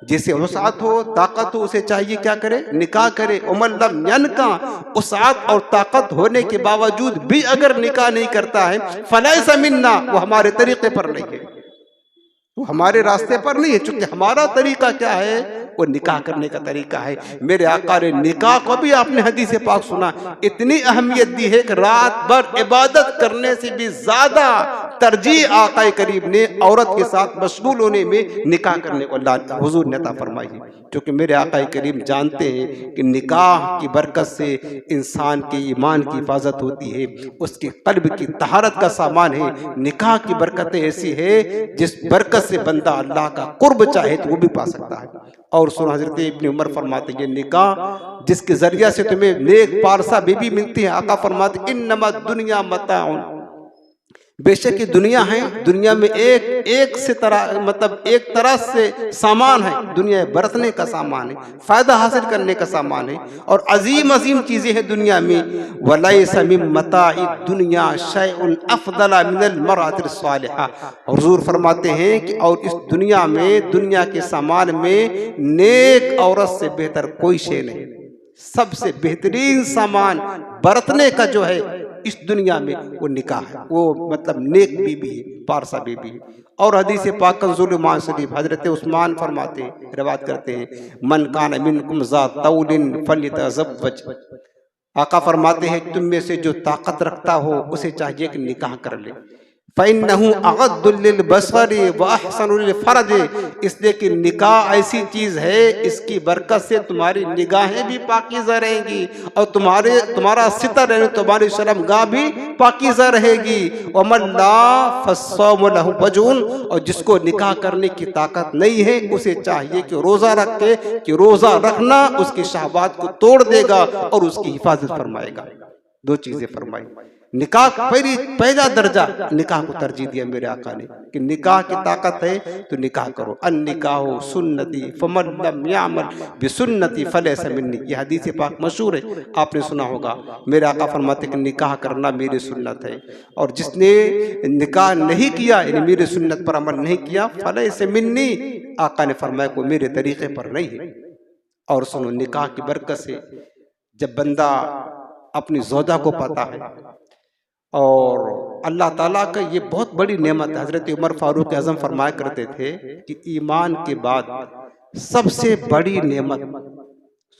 جسے وسعت ہو، طاقت ہو، اسے چاہیے کیا کرے؟ نکاح کرے. ومن لم ینکح، وسعت اور طاقت ہونے کے باوجود بھی اگر نکاح نہیں کرتا ہے فلیس منا، وہ ہمارے طریقے پر نہیں ہے، وہ ہمارے راستے پر نہیں ہے. چونکہ ہمارا طریقہ کیا ہے؟ وہ نکاح کرنے کا طریقہ ہے۔ میرے آقا نے نکاح کو بھی آپ نے حدیث پاک سنا، اتنی اہمیت دی ہے کہ رات بھر عبادت کرنے سے بھی زیادہ ترجیح آقا کریم نے عورت کے ساتھ مشغول ہونے میں نکاح کرنے کو اللہ حضور نے عطا فرمائی ہے۔ کیونکہ میرے آقا کریم جانتے ہیں کہ نکاح کی برکت سے انسان کے ایمان کی حفاظت ہوتی ہے، اس کے قلب کی طہارت کا سامان ہے۔ نکاح کی برکتیں ایسی ہے جس برکت سے بندہ اللہ کا قرب چاہے تو وہ بھی پا سکتا ہے۔ اور سن حضرت ابن عمر فرماتے ہیں نکاح جس کے ذریعہ سے تمہیں نیک پارسا بیوی ملتی ہے، آقا فرماتے ہیں انما الدنیا متاع، بے شک یہ دنیا ہے، دنیا میں ایک طرح سے سامان ہے، دنیا برتنے کا سامان ہے، فائدہ حاصل کرنے کا سامان ہے، اور عظیم چیزیں ہیں دنیا میں۔ وَلَيْسَ مِن مَتَاعِ الدُّنْيَا شَيْءٌ أَفْضَلَ مِنَ الْمَرْأَةِ الصَّالِحَةِ، حضور فرماتے ہیں کہ اور اس دنیا میں، دنیا کے سامان میں نیک عورت سے بہتر کوئی شے نہیں۔ سب سے بہترین سامان برتنے کا جو ہے اس دنیا میں وہ نکاح ہے، وہ مطلب نیک بیوی ہے، پارسا بیوی ہے۔ اور حدیث پاک کنز الایمان شریف حضرت عثمان فرماتے ہیں، روایت کرتے ہیں من کان منکم ذا طول فلیتزوج، آقا فرماتے ہیں تم میں سے جو طاقت رکھتا ہو اسے چاہیے کہ نکاح کر لے۔ فَإِنَّهُ أَغَضُّ لِلْبَصَرِ وَأَحْسَنُ لِلْفَرْجِ، اس لیے کہ نکاح ایسی چیز ہے اس کی برکت سے تمہاری نگاہیں بھی پاکیزہ رہیں گی، اور تمہارا ستر یعنی تمہاری شرمگاہ بھی پاکیزہ رہے گی۔ وَمَن لَا فَالصَّوْمُ لَهُ وَجْهٌ، اور جس کو نکاح کرنے کی طاقت نہیں ہے اسے چاہیے کہ روزہ رکھے، کہ روزہ رکھنا اس کی شہوات کو توڑ دے گا اور اس کی حفاظت فرمائے گا۔ دو چیزیں فرمائی، نکاح پہلا درجہ نکاح کو ترجیح دیا میرے آقا نے کہ نکاح کی طاقت ہے تو نکاح کرو۔ النکاح سنتی فمن لم یعمل بسنتی فلیس منی، یہ حدیث پاک مشہور ہے، آپ نے سنا ہوگا۔ میرے آقا فرماتے کہ نکاح کرنا میری سنت ہے، اور جس نے نکاح نہیں کیا یعنی میری سنت پر عمل نہیں کیا فلیس منی، آقا نے فرمایا کوئی میرے طریقے پر نہیں ہے۔ اور سنو نکاح کی برکت سے جب بندہ اپنی زوجہ کو پاتا ہے، اور اللہ تعالیٰ کا یہ بہت بڑی نعمت ہے۔ حضرت عمر فاروق اعظم فرمایا کرتے تھے کہ ایمان کے بعد سب سے بڑی نعمت،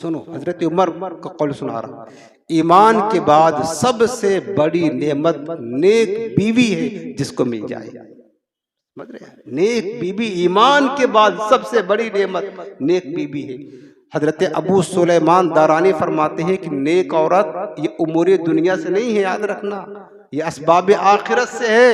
سنو حضرت عمر کا قول سنا رہا، ایمان کے بعد سب سے بڑی نعمت نیک بیوی ہے جس کو مل جائے۔ نیک بیوی ایمان کے بعد سب سے بڑی نعمت نیک بیوی ہے۔ حضرت ابو سلیمان دارانی فرماتے ہیں کہ نیک عورت یہ امور دنیا سے نہیں ہے، یاد رکھنا یہ اسباب آخرت سے ہے۔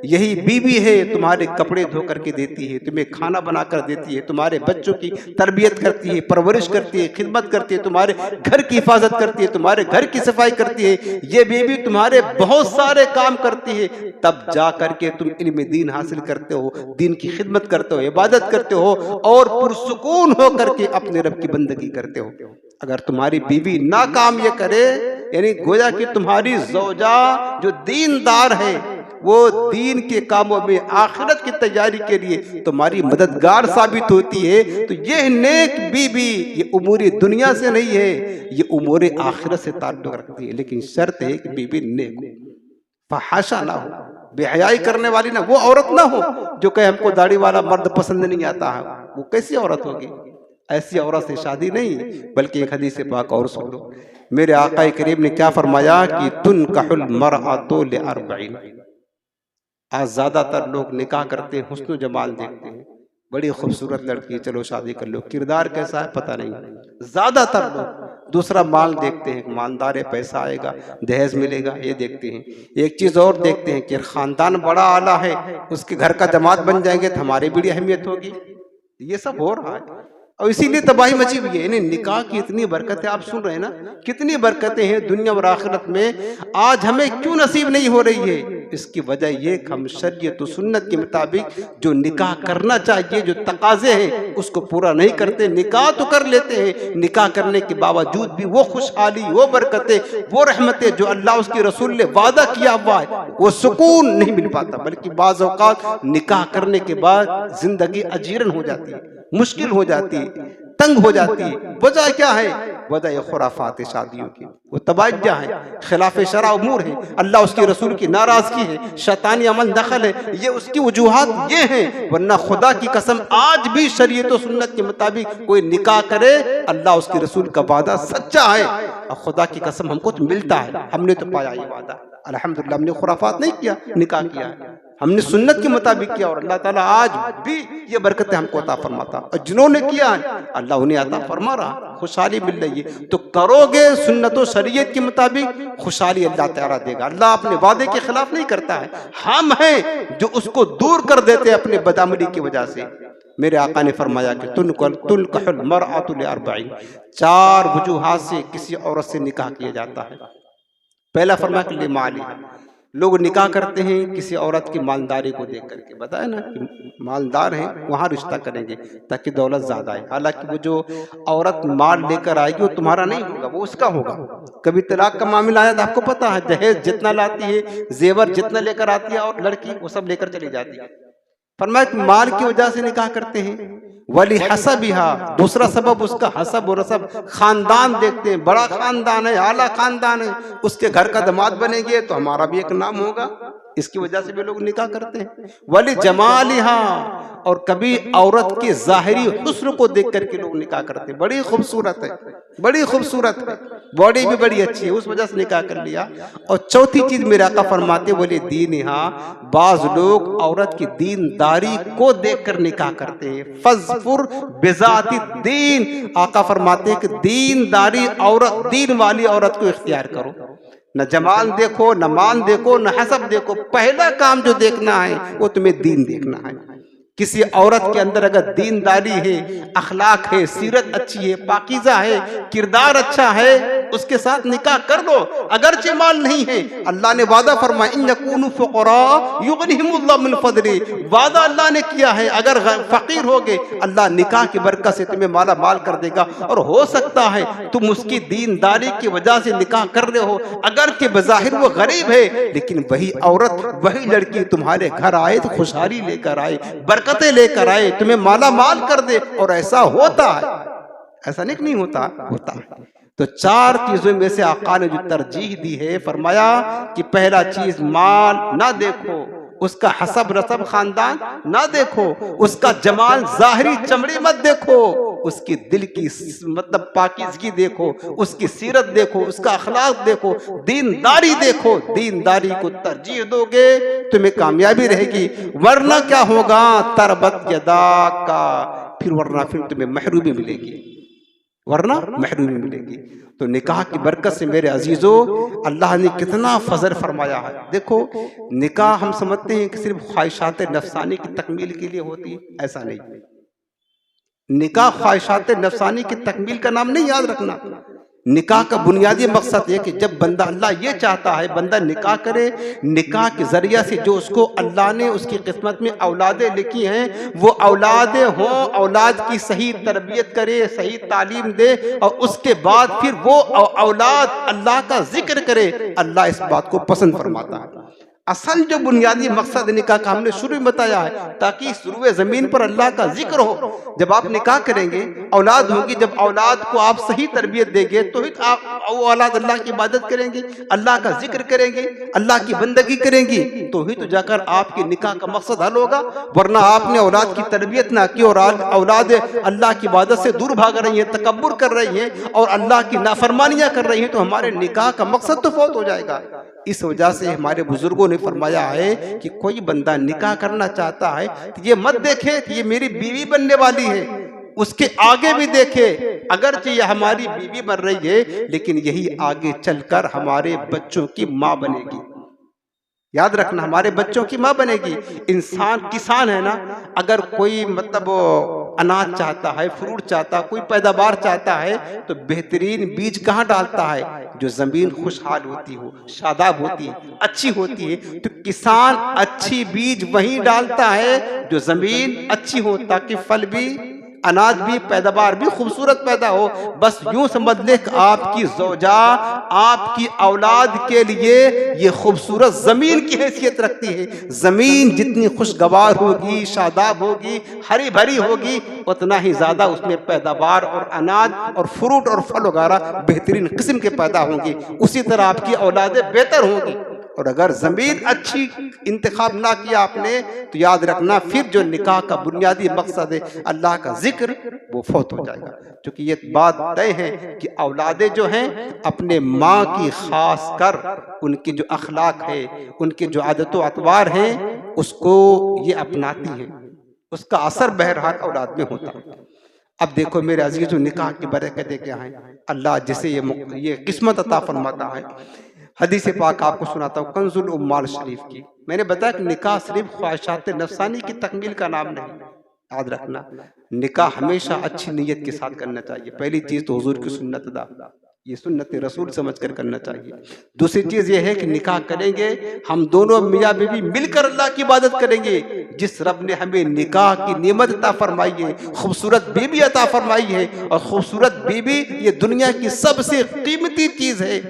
یہی بیوی ہے تمہارے کپڑے دھو کر کے دیتی ہے، تمہیں کھانا بنا کر دیتی ہے، تمہارے بچوں کی تربیت کرتی ہے، پرورش کرتی ہے، خدمت کرتی ہے، تمہارے گھر کی حفاظت کرتی ہے، تمہارے گھر کی صفائی کرتی ہے۔ یہ بیوی تمہارے بہت سارے کام کرتی ہے، تب جا کر کے تم علم دین حاصل کرتے ہو، دین کی خدمت کرتے ہو، عبادت کرتے ہو، اور پرسکون ہو کر کے اپنے رب کی بندگی کرتے ہو۔ اگر تمہاری بیوی ناکام یہ کرے، یعنی گویا کہ تمہاری زوجہ جو دیندار ہے، وہ دین کے کاموں میں آخرت کی تیاری کے لیے تمہاری مددگار ثابت ہوتی ہے، تو یہ نیک بیوی یہ امور دنیا سے نہیں ہے، یہ امور آخرت سے تعلق رکھتی ہے۔ لیکن شرط ہے کہ بیوی نیک ہو، فحاشا نہ ہو، بے حیائی کرنے والی نہ، وہ عورت نہ ہو جو کہ ہم کو داڑھی والا مرد پسند نہیں آتا ہے، وہ کیسی عورت ہوگی؟ ایسی عورت سے شادی نہیں۔ بلکہ ایک حدیث پاک اور سن لو، میرے آقا کریم نے کیا فرمایا کہ تنکح المرأۃ لاربعین، آج زیادہ تر لوگ نکاح کرتے ہیں، حسن و جمال دیکھتے ہیں، بڑی خوبصورت لڑکی چلو شادی کر لو، کردار کیسا ہے پتہ نہیں۔ زیادہ تر لوگ دوسرا مال دیکھتے ہیں، مالدار ہے، پیسہ آئے گا، دہیز ملے گا، یہ دیکھتے ہیں۔ ایک چیز اور دیکھتے ہیں کہ خاندان بڑا اعلیٰ ہے، اس کے گھر کا داماد بن جائیں گے تو ہماری بڑی اہمیت ہوگی۔ یہ سب ہو رہا ہے، اور اسی لیے تباہی مچی ہوئی ہے۔ یعنی نکاح کی اتنی برکتیں آپ سن رہے ہیں نا، کتنی برکتیں ہیں دنیا اور آخرت میں، آج ہمیں کیوں نصیب نہیں ہو رہی ہے؟ اس کی وجہ یہ کہ ہم شریعت و سنت کے مطابق جو نکاح کرنا چاہیے، جو تقاضے ہیں اس کو پورا نہیں کرتے۔ نکاح تو کر لیتے ہیں، نکاح کرنے کے باوجود بھی وہ خوشحالی، وہ برکتیں، وہ رحمتیں جو اللہ اس کے رسول نے وعدہ کیا ہوا ہے، وہ سکون نہیں مل پاتا۔ بلکہ بعض اوقات نکاح کرنے کے بعد زندگی اجیرن ہو جاتی ہے، مشکل ہو جاتی ہے، تنگ ہو جاتی ہے۔ وجہ کیا ہے؟ وجہ خرافات شادیوں کی، وہ تباہیاں ہیں، خلاف شرع امور ہیں، اللہ اس کے رسول کی ناراضگی ہے، شیطانی عمل دخل ہے، یہ اس کی وجوہات یہ ہیں۔ ورنہ خدا کی قسم آج بھی شریعت و سنت کے مطابق کوئی نکاح کرے، اللہ اس کے رسول کا وعدہ سچا ہے، اور خدا کی قسم ہم کو تو ملتا ہے، ہم نے تو پایا یہ وعدہ الحمدللہ۔ ہم نے خرافات نہیں کیا، نکاح کیا ہے، ہم نے سنت کے مطابق کیا، اور اللہ تعالیٰ آج بھی یہ برکتیں ہم کو عطا فرماتا، اور جنہوں نے کیا ہے اللہ انہیں عطا فرما رہا، خوشحالی مل رہی ہے۔ تو کرو گے سنت و شریعت کے مطابق، خوشحالی اللہ تعالیٰ دے گا۔ اللہ اپنے وعدے کے خلاف نہیں کرتا ہے، ہم ہیں جو اس کو دور کر دیتے اپنے بدعملی کی وجہ سے۔ میرے آقا نے فرمایا کہ تنکح المرأۃ لاربع، 4 وجوہات سے کسی عورت سے نکاح کیا جاتا ہے۔ پہلا فرمایا کہ لمالہا، لوگ نکاح کرتے ہیں کسی عورت کی مالداری کو دیکھ کر کے، بتائے نا کہ مالدار ہیں وہاں رشتہ کریں گے تاکہ دولت زیادہ آئے، حالانکہ وہ جو عورت مال لے کر آئے گی وہ تمہارا نہیں ہوگا، وہ اس کا ہوگا۔ کبھی طلاق کا معاملہ آیا تو آپ کو پتا ہے جہیز جتنا لاتی ہے، زیور جتنا لے کر آتی ہے اور لڑکی وہ سب لے کر چلی جاتی ہے۔ فرمایا کہ مال کی وجہ سے نکاح کرتے ہیں۔ وَلِحَسَبِهَا، دوسرا سبب اس کا حسب و رسب، خاندان دیکھتے ہیں، بڑا خاندان ہے، اعلیٰ خاندان ہے، اس کے گھر کا داماد بنیں گے تو ہمارا بھی ایک نام ہوگا، اس کی وجہ سے بھی لوگ نکاح کرتے ہیں۔ وَلِجَمَالِهَا، اور کبھی عورت کے ظاہری حسن کو دیکھ کر کے لوگ نکاح کرتے ہیں، بڑی خوبصورت ہے، بڑی خوبصورت ہے، باڈی بھی بڑی اچھی ہے، اس وجہ سے نکاح کر لیا۔ اور چوتھی چیز میرے آقا فرماتے وَلِدِينِهَا، بعض لوگ عورت کی دینداری کو دیکھ کر نکاح کرتے ہیں۔ فَاظْفُرْ بِذَاتِ الدِّین، آقا فرماتے ہیں کہ دینداری عورت، دین والی عورت کو اختیار کرو، نہ جمال دیکھو، نہ مان دیکھو، نہ حسب دیکھو، پہلا کام جو دیکھنا ہے وہ تمہیں دین دیکھنا ہے۔ کسی عورت کے اندر اگر دینداری ہے، اخلاق ہے، سیرت اچھی ہے، پاکیزہ ہے، کردار اچھا ہے، اس کے ساتھ نکاح کر لو، اگرچہ مال نہیں ہے۔ اللہ نے وعدہ فرمایا ان یکونوا فقراء یغنہم اللہ من فضلہ، وعدہ اللہ نے کیا ہے اگر فقیر ہوگے اللہ نکاح کی برکت سے تمہیں مالا مال کر دے گا۔ اور ہو سکتا ہے تم اس کی دینداری کی وجہ سے نکاح کر رہے ہو، اگرچہ بظاہر وہ غریب ہے، لیکن وہی عورت، وہی لڑکی تمہارے گھر آئے تو خوشحالی لے کر آئے، برکتیں لے کر آئے، تمہیں مالا مال کر دے۔ اور ایسا ہوتا ہے، ایسا نہیں ہوتا، ہوتا ہے۔ تو 4 چیزوں میں سے آقا نے جو ترجیح دی ہے، فرمایا کہ پہلا چیز مال نہ دیکھو، اس کا حسب رسب خاندان نہ دیکھو، اس کا جمال ظاہری چمڑی مت دیکھو، اس کی دل کی مطلب پاکیزگی دیکھو، اس کی سیرت دیکھو، اس کا اخلاق دیکھو، دینداری دیکھو۔ دینداری کو ترجیح دو گے تمہیں کامیابی رہے گی، ورنہ کیا ہوگا تربت یداک کا، پھر تمہیں محرومی ملے گی، ورنہ محرومی ملے گی۔ تو نکاح کی برکت سے میرے عزیزو اللہ نے کتنا فضل فرمایا ہے۔ دیکھو نکاح ہم سمجھتے ہیں کہ صرف خواہشات نفسانی کی تکمیل کے لیے ہوتی ہے، ایسا نہیں۔ نکاح خواہشات نفسانی کی تکمیل کا نام نہیں یاد رکھنا۔ نکاح کا بنیادی مقصد یہ کہ جب بندہ، اللہ یہ چاہتا ہے بندہ نکاح کرے، نکاح کے ذریعہ سے جو اس کو اللہ نے اس کی قسمت میں اولادیں لکھی ہیں وہ اولادیں ہوں، اولاد کی صحیح تربیت کرے، صحیح تعلیم دے، اور اس کے بعد پھر وہ اولاد اللہ کا ذکر کرے، اللہ اس بات کو پسند فرماتا ہے۔ اصل جو بنیادی مقصد نکاح کا ہم نے شروع میں بتایا ہے، تاکہ سروے زمین پر اللہ کا ذکر ہو۔ جب آپ نکاح کریں گے اولاد ہوگی، جب اولاد کو آپ صحیح تربیت دیں گے تو ہی آپ وہ اولاد اللہ کی عبادت کریں گے، اللہ کا ذکر کریں گے، اللہ کی بندگی کریں گی، تو ہی تو جا کر آپ کے نکاح کا مقصد حل ہوگا۔ ورنہ آپ نے اولاد کی تربیت نہ کی اور اولاد اللہ کی عبادت سے دور بھاگ رہی ہیں، تکبر کر رہی ہیں اور اللہ کی نافرمانیاں کر رہی ہیں، تو ہمارے نکاح کا مقصد تو فوت ہو جائے گا۔ اس وجہ سے ہمارے بزرگوں نے فرمایا ہے کہ کوئی بندہ نکاح کرنا چاہتا ہے تو یہ مت دیکھے کہ یہ میری بیوی بننے والی ہے، اس کے آگے بھی دیکھے اگرچہ یہ ہماری بیوی بن رہی ہے لیکن یہی آگے چل کر ہمارے بچوں کی ماں بنے گی۔ یاد رکھنا ہمارے بچوں کی ماں بنے گی۔ انسان کسان ہے نا، اگر کوئی مطلب اناج چاہتا ہے، فروٹ چاہتا ہے، کوئی پیداوار چاہتا ہے تو بہترین بیج کہاں ڈالتا ہے؟ جو زمین خوشحال ہوتی ہو، شاداب ہوتی ہے، اچھی ہوتی ہے، تو کسان اچھی بیج وہیں ڈالتا ہے جو زمین اچھی ہو، تاکہ پھل بھی اناج بھی، پیداوار بھی خوبصورت پیدا ہو. بس یوں سمجھ لے کہ آپ کی زوجہ آپ کی اولاد کے لیے یہ خوبصورت زمین کی حیثیت رکھتی ہے. زمین جتنی خوشگوار ہوگی، شاداب ہوگی، ہری بھری ہوگی، اتنا ہی زیادہ اس میں پیداوار اور اناج اور فروٹ اور پھل وغیرہ بہترین قسم کے پیدا ہوں گی. اسی طرح آپ کی اولادیں بہتر ہوں گی. اور اگر زمین اچھی انتخاب نہ کیا آپ نے تو یاد رکھنا پھر جو نکاح کا بنیادی مقصد ہے اللہ کا ذکر، وہ فوت ہو جائے گا. چونکہ یہ بات طے ہے کہ اولادیں جو ہیں اپنے ماں کی خاص کر ان کی جو اخلاق ہے، ان کی جو عادت و اطوار ہیں، اس کو یہ اپناتی ہیں. اس کا اثر بہرحال اولاد میں ہوتا ہے. اب دیکھو میرے عزیزو، نکاح کی برکتیں کیا ہیں. اللہ جسے یہ قسمت عطا فرماتا ہے. حدیث پاک آپ کو سناتا ہوں کنز الامال شریف کی. میں نے بتایا کہ نکاح صرف خواہشات نفسانی کی تکمیل کا نام نہیں. یاد رکھنا نکاح ہمیشہ اچھی نیت کے ساتھ کرنا چاہیے. پہلی چیز تو حضور کی سنت ادا، یہ سنت رسول سمجھ کر کرنا چاہیے. دوسری چیز یہ ہے کہ نکاح کریں گے ہم دونوں میاں بیوی مل کر اللہ کی عبادت کریں گے. جس رب نے ہمیں نکاح کی نعمت عطا فرمائی ہے، خوبصورت بیوی عطا فرمائی ہے، اور خوبصورت بیوی یہ دنیا کی سب سے قیمتی چیز ہے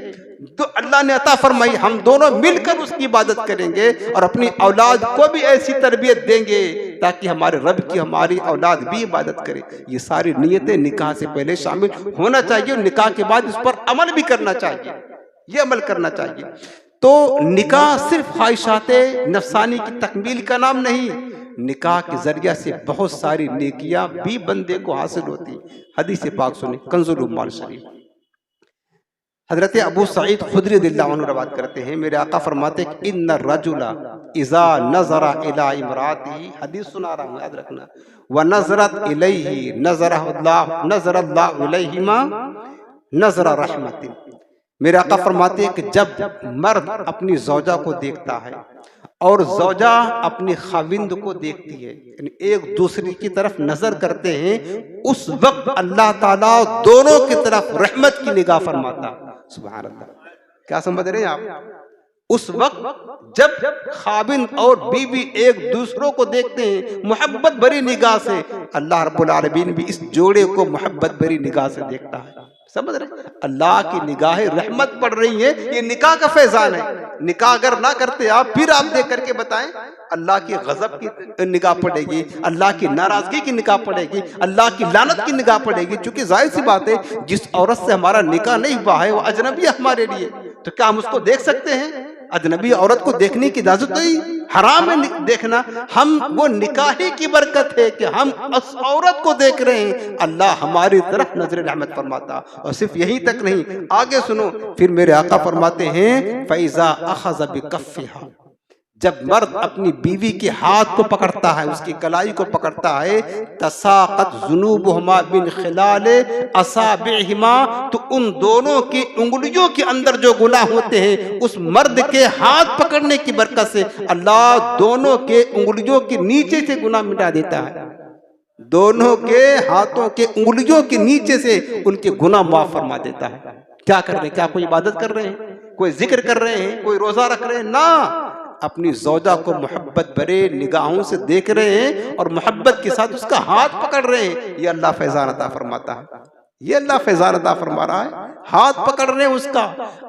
تو اللہ نے عطا فرمائی. ہم دونوں مل کر اس کی عبادت کریں گے اور اپنی اولاد کو بھی ایسی تربیت دیں گے تاکہ ہمارے رب کی ہماری اولاد بھی عبادت کرے. یہ ساری نیتیں نکاح سے پہلے شامل ہونا چاہیے اور نکاح کے بعد اس پر عمل بھی کرنا چاہیے. یہ عمل کرنا چاہیے. تو نکاح صرف خواہشات نفسانی کی تکمیل کا نام نہیں. نکاح کے ذریعہ سے بہت ساری نیکیاں بھی بندے کو حاصل ہوتی. حدیث پاک سنیں کنز الامال شریف. حضرت ابو سعید خدری رضی اللہ عنہ روایت کرتے ہیں، میرے آقا فرماتے ہیں کہ ان الرجل اذا نظر الى امراته، حدیث سنا رہا ہوں یاد رکھنا، ونظرت الیہ نظر اللہ الیہما نظر رحمت. میرے آقا فرماتے ہیں کہ جب مرد اپنی زوجہ کو دیکھتا ہے اور زوجہ اپنی خاوند کو دیکھتی ہے، یعنی ایک دوسرے کی طرف نظر کرتے ہیں، اس وقت اللہ تعالیٰ دونوں کی طرف رحمت کی نگاہ فرماتا. سبحان اللہ. کیا سمجھ رہے ہیں آپ؟ اس وقت جب خاوند اور بیوی ایک دوسروں کو دیکھتے ہیں محبت بھری نگاہ سے، اللہ رب العالمین بھی اس جوڑے کو محبت بھری نگاہ سے دیکھتا ہے. سمجھ رہے؟ اللہ کی نگاہ رحمت پڑ رہی ہے. یہ نکاح کا فیضان ہے. نکاح اگر نہ کرتے آپ پھر آپ دیکھ کر کے بتائیں، اللہ کی غضب کی نگاہ پڑے گی، اللہ کی ناراضگی کی نگاہ پڑے گی، اللہ کی لعنت کی نگاہ پڑے گی. چونکہ ظاہر سی بات ہے جس عورت سے ہمارا نکاح نہیں ہوا ہے وہ اجنبی ہے ہمارے لیے، تو کیا ہم اس کو دیکھ سکتے ہیں؟ اجنبی عورت کو دیکھنے کی اجازت نہیں، حرام ہے دیکھنا. ہم وہ نکاحی کی برکت ہے کہ ہم اس عورت کو دیکھ رہے ہیں، اللہ ہماری طرف نظر رحمت فرماتا. اور صرف یہی تک نہیں، آگے سنو، پھر میرے آقا فرماتے ہیں فَإِذَا أَخَذَ بِكَفِّهَا، جب مرد اپنی بیوی کے ہاتھ کو پکڑتا ہے، اس کی کلائی کو پکڑتا ہے، تساقط ذنوبہما من خلال اصابعہما، تو ان دونوں کی انگلیوں کے اندر جو گناہ ہوتے ہیں اس مرد کے ہاتھ پکڑنے کی برکت سے اللہ دونوں کے انگلیوں کے نیچے سے گناہ مٹا دیتا ہے. دونوں کے ہاتھوں کے انگلیوں کے نیچے سے ان کے گناہ معاف فرما دیتا ہے. کیا کر رہے ہیں؟ کیا کوئی عبادت کر رہے ہیں، کوئی ذکر کر رہے ہیں، کوئی روزہ رکھ رہے ہیں؟ نہ، اپنی زوجہ کو محبت بھرے نگاہوں سے دیکھ رہے ہیں اور محبت کے ساتھ اس کا ہاتھ پکڑ رہے ہیں. یہ اللہ فیضان عطا فرماتا ہے. یہ اللہ فیضان عطا فرما رہا ہے. ہاتھ پکڑ رہے ہیں اس کا،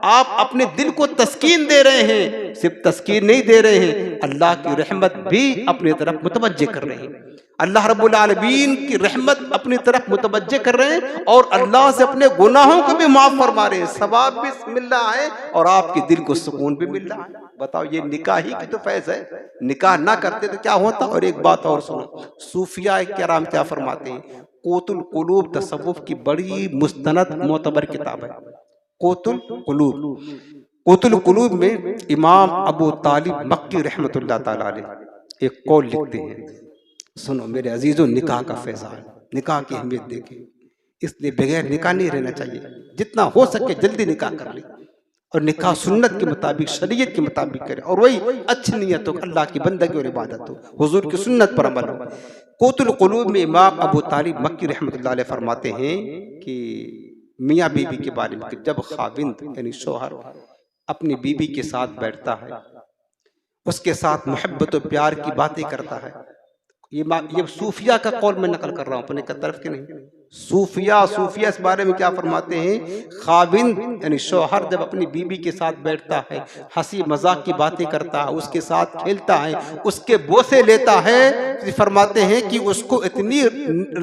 آپ اپنے دل کو تسکین دے رہے ہیں. صرف تسکین نہیں دے رہے ہیں، اللہ کی رحمت بھی اپنی طرف متوجہ کر رہے ہیں. اللہ رب العالمین کی رحمت اپنی طرف متوجہ کر رہے ہیں اور اللہ سے اپنے گناہوں کو بھی معاف فرما رہے ہیں. ثواب بھی مل رہا ہے اور آپ کے دل کو سکون بھی مل رہا ہے. بتاؤ، یہ نکاح ہی کی تو فیض ہے. نکاح نہ کرتے تو کیا ہوتا؟ اور ایک بات اور سنو، صوفیاء کرام کیا فرماتے ہیں؟ قوت القلوب تصوف کی بڑی مستند معتبر کتاب ہے. قوت القلوب. قوت القلوب میں امام ابو طالب مکی رحمت اللہ تعالی علیہ ایک قول لکھتے ہیں. سنو میرے عزیزو، نکاح کا فیضان، نکاح کی اہمیت دیکھیں. اس لیے بغیر نکاح نہیں رہنا چاہیے. جتنا ہو سکے جلدی نکاح کر لیں اور نکاح سنت کے مطابق، شریعت کے مطابق کرے، اور وہی اچھی نیت ہو، اللہ کی بندگی اور عبادت ہو، حضور کی سنت پر عمل ہو. قوت القلوب میں امام ابو طالب مکی رحمت اللہ علیہ فرماتے ہیں کہ میاں بیوی کے بارے میں کہ جب خاوند یعنی شوہر اپنی بیوی کے ساتھ بیٹھتا ہے، اس کے ساتھ محبت و پیار کی باتیں کرتا ہے، یہ صوفیہ کا قول میں نقل کر رہا ہوں، اپنے طرف کے نہیں۔ صوفیہ اس بارے میں کیا فرماتے ہیں، خاوند یعنی شوہر جب اپنی بیوی کے ساتھ بیٹھتا ہے، ہنسی مذاق کی باتیں کرتا ہے، اس کے ساتھ کھیلتا ہے، اس کے بوسے لیتا ہے، فرماتے ہیں کہ اس کو اتنی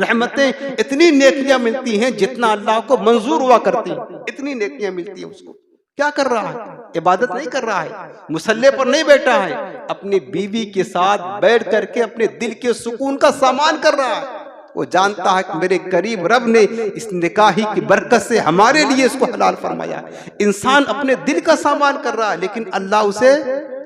رحمتیں، اتنی نیکیاں ملتی ہیں جتنا اللہ کو منظور ہوا کرتی ہیں، اتنی نیکیاں ملتی ہیں اس کو۔ کیا کر رہا ہے؟ عبادت نہیں کر رہا ہے، مصلی پر نہیں بیٹھا ہے، اپنی بیوی کے ساتھ بیٹھ کر کے اپنے دل کے سکون کا سامان کر رہا ہے۔ وہ جانتا ہے کہ میرے قریب رب نے اس نکاحی کی برکت سے ہمارے لیے اس کو حلال فرمایا۔ انسان اپنے دل کا سامان کر رہا ہے لیکن اللہ اسے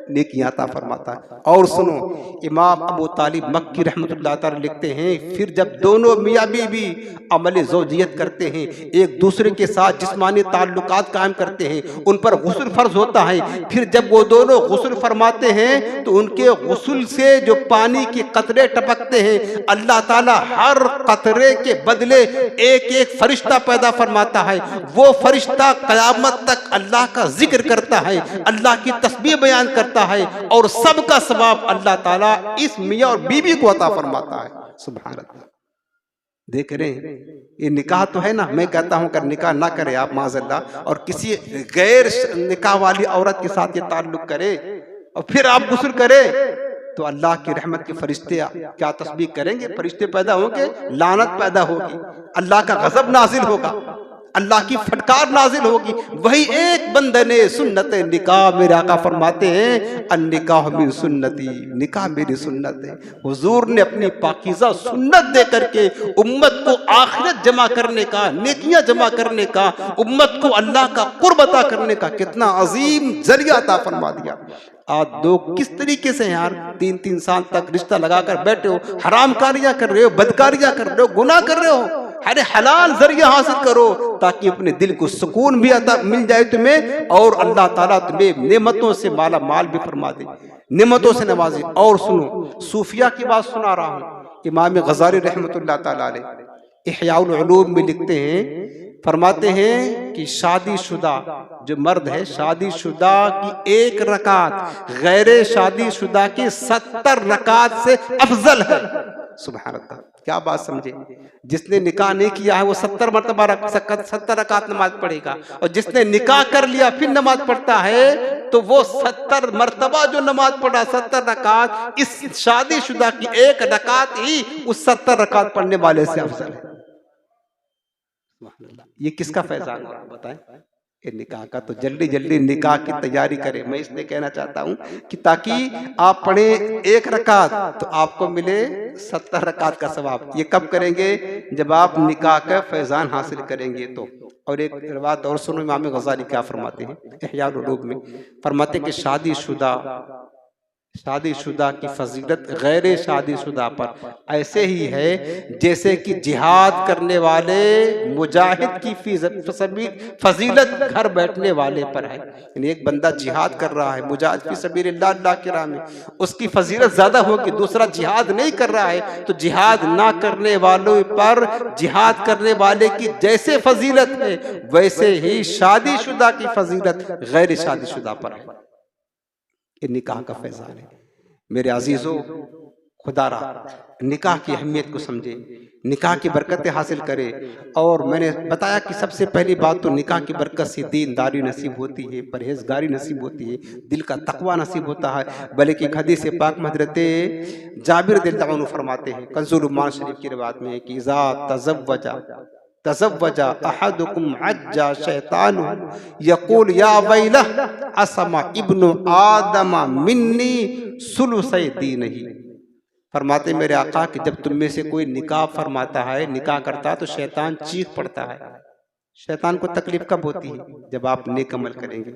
نیکی عطا فرماتا ہے۔ اور سنو، امام ابو طالب مکی رحمۃ اللہ تعالی لکھتے ہیں، پھر جب دونوں میاں بیوی عمل زوجیت کرتے ہیں، ایک دوسرے کے ساتھ جسمانی تعلقات قائم کرتے ہیں، ان پر غسل فرض ہوتا ہے، پھر جب وہ دونوں غسل فرماتے ہیں تو ان کے غسل سے جو پانی کے قطرے ٹپکتے ہیں، اللہ تعالیٰ ہر قطرے کے بدلے ایک ایک فرشتہ پیدا فرماتا ہے۔ وہ فرشتہ قیامت تک اللہ کا ذکر کرتا ہے، اللہ کی تسبیح بیان کرتا ہے، اور سب کا ثواب اللہ تعالیٰ اس میاں اور بیوی کو عطا فرماتا ہے۔ سبحان اللہ۔ دیکھ رہے ہیں، یہ نکاح تو ہے نا، میں کہتا ہوں کہ نکاح نہ کرے آپ معاذ اللہ، اور کسی غیر نکاح والی عورت کے ساتھ یہ تعلق کرے اور پھر آپ غسل کرے تو اللہ کی رحمت کے فرشتے کیا تسبیح کریں گے؟ فرشتے پیدا ہوں گے، لعنت پیدا ہوگی، اللہ کا غضب نازل ہوگا، اللہ کی پھٹکار نازل ہوگی۔ وہی ایک بندنے سنت نکاح، میرے آقا فرماتے ہیں النکاح من سنتی، نکاح میری سنت ہے۔ حضور نے اپنی پاکیزہ سنت دے کر کے امت کو آخرت جمع کرنے کا، نیکیاں جمع کرنے کا، امت کو اللہ کا قرب عطا کرنے کا کتنا عظیم ذریعہ عطا فرما دیا۔ آج لوگ کس طریقے سے یار 3 سال تک رشتہ لگا کر بیٹھے ہو، حرام کاریاں کر رہے ہو، بدکاریاں کر رہے ہو، گناہ کر رہے ہو۔ ارے حلال ذریعہ حاصل کرو تاکہ اپنے دل کو سکون بھی عطا مل جائے تمہیں، اور اللہ تعالیٰ تمہیں نعمتوں سے مالا مال بھی فرما دے، نعمتوں سے نوازے۔ اور سنو، صوفیہ کی بات سنا رہا ہوں، امام غزالی رحمۃ اللہ تعالیٰ علیہ احیاء العلوم میں لکھتے ہیں، فرماتے ہیں کہ شادی شدہ جو مرد ہے، شادی شدہ کی 1 رکعت غیر شادی شدہ کی 70 رکعت سے افضل ہے۔ سبحان اللہ، کیا بات سمجھے؟ جس نے نکاح نہیں کیا ہے وہ 70 مرتبہ 70 رکعت نماز پڑھے گا، اور جس نے نکاح کر لیا پھر نماز پڑھتا ہے تو وہ 70 مرتبہ جو نماز پڑھا 70 رکعت، اس شادی شدہ کی 1 رکعت ہی اس 70 رکعت پڑھنے والے سے افضل ہے۔ یہ کس کا فیضان ہے بتائیں؟ یہ نکاح کا۔ تو جلدی جلدی نکاح کی تیاری کریں۔ میں اس لیے کہنا چاہتا ہوں کہ تاکہ آپ پڑھیں 1 رکعت تو آپ کو ملے 70 رکعت کا ثواب۔ یہ کب کریں گے؟ جب آپ نکاح کا فیضان حاصل کریں گے تو۔ اور ایک بات اور سنو، امام غزالی کیا فرماتے ہیں احیاء العلوم میں، فرماتے ہیں کہ شادی شدہ کی فضیلت غیر شادی شدہ پر ایسے ہی ہے جیسے کہ جہاد کرنے والے مجاہد کی فضیلت گھر بیٹھنے والے پر ہے۔ یعنی ایک بندہ جہاد کر رہا ہے، مجاہد فی سبیل اللہ، اللہ کی راہ میں، اس کی فضیلت زیادہ ہوگی۔ دوسرا جہاد نہیں کر رہا ہے تو جہاد نہ کرنے والوں پر جہاد کرنے والے کی جیسے فضیلت ہے ویسے ہی شادی شدہ کی فضیلت غیر شادی شدہ پر ہے۔ یہ نکاح کا فیضان ہے۔ میرے عزیزو، خدا را نکاح کی اہمیت کو سمجھے، نکاح کی برکتیں حاصل کرے۔ اور میں نے بتایا کہ سب سے پہلی بات تو نکاح کی برکت سے دینداری نصیب ہوتی ہے، پرہیزگاری نصیب ہوتی ہے، دل کا تقوی نصیب ہوتا ہے۔ بلکہ ایک حدیث پاک میں حضرت جابر رضی اللہ عنہ فرماتے ہیں، کنز الایمان شریف کی روایت میں ہے کہ اذا تزوج احدکم عج شیطان یقول یا ویلہ عصم ابن آدم منی ثلث دینہ۔ فرماتے میرے آقا کہ جب تم میں سے کوئی نکاح فرماتا ہے، نکاح کرتا ہے تو شیطان چیخ پڑتا ہے۔ شیطان کو تکلیف کب ہوتی ہے؟ جب آپ نیک عمل کریں گے،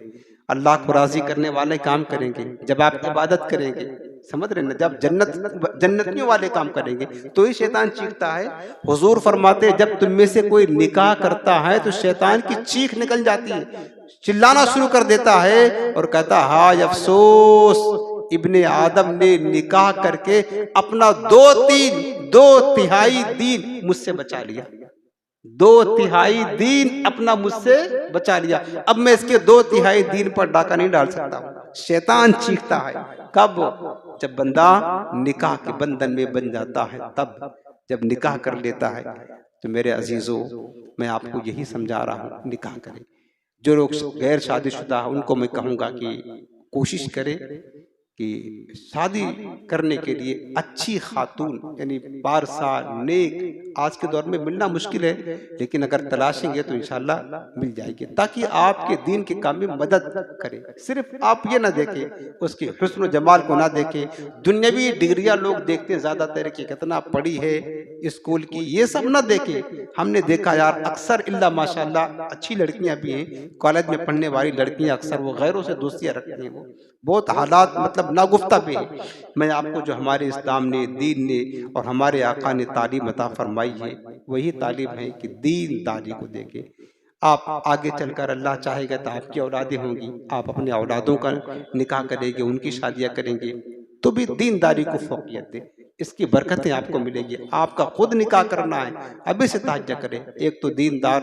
اللہ کو راضی کرنے والے کام کریں گے، جب آپ عبادت کریں گے، سمجھ رہے ہیں، جب جنتیوں والے کام کریں گے تو ہی شیطان چیختا ہے۔ حضور فرماتے جب تم میں سے کوئی نکاح کرتا ہے تو شیطان کی چیخ نکل جاتی ہے، چلانا شروع کر دیتا ہے اور کہتا ہائے افسوس، ابن آدم نے نکاح کر کے اپنا 2/3 دین مجھ سے بچا لیا، 2/3 دین اپنا مجھ سے بچا لیا، اب میں اس کے 2/3 دین پر ڈاکہ نہیں ڈال سکتا ہوں۔ شیطان چیختا ہے کب؟ جب بندہ نکاح کے بندھن میں بن جاتا ہے، تب جب نکاح کر لیتا ہے۔ تو میرے عزیزو، میں آپ کو یہی سمجھا رہا ہوں، نکاح کریں۔ جو لوگ غیر شادی شدہ ہیں ان کو میں کہوں گا کہ کوشش کریں کہ شادی کرنے کے لیے اچھی خاتون، یعنی پارسا نیک، آج کے دور میں ملنا مشکل ہے، لیکن اگر تلاشیں گے تو انشاءاللہ مل جائے گی، تاکہ آپ کے دین کے کام میں مدد کرے۔ صرف آپ یہ نہ دیکھیں، اس کی حسن و جمال کو نہ دیکھیں، دنیاوی ڈگریاں لوگ دیکھتے ہیں زیادہ تر کہ کتنا پڑھی ہے اسکول کی، یہ سب نہ دیکھیں۔ ہم نے دیکھا یار اکثر الا ماشاءاللہ اچھی لڑکیاں بھی ہیں، کالج میں پڑھنے والی لڑکیاں اکثر وہ غیروں سے دوستیاں رکھتی ہیں، وہ بہت حالات مطلب ناگفتہ بھی ہے۔ میں آپ کو جو ہمارے اسلام نے، دین نے اور ہمارے آقا نے تعلیم عطا فرمائی ہے، وہی تعلیم ہے کہ دین داری کو دیکھیں۔ آپ آگے چل کر اللہ چاہے گا تو آپ کی اولادیں ہوں گی، آپ اپنے اولادوں کا نکاح کریں گے، ان کی شادیاں کریں گے، تو بھی دین داری کو فوقیت دیں، اس کی برکتیں آپ کو ملے گی۔ آپ کا خود نکاح کرنا ہے، ابھی سے تہجد کریں، ایک تو دیندار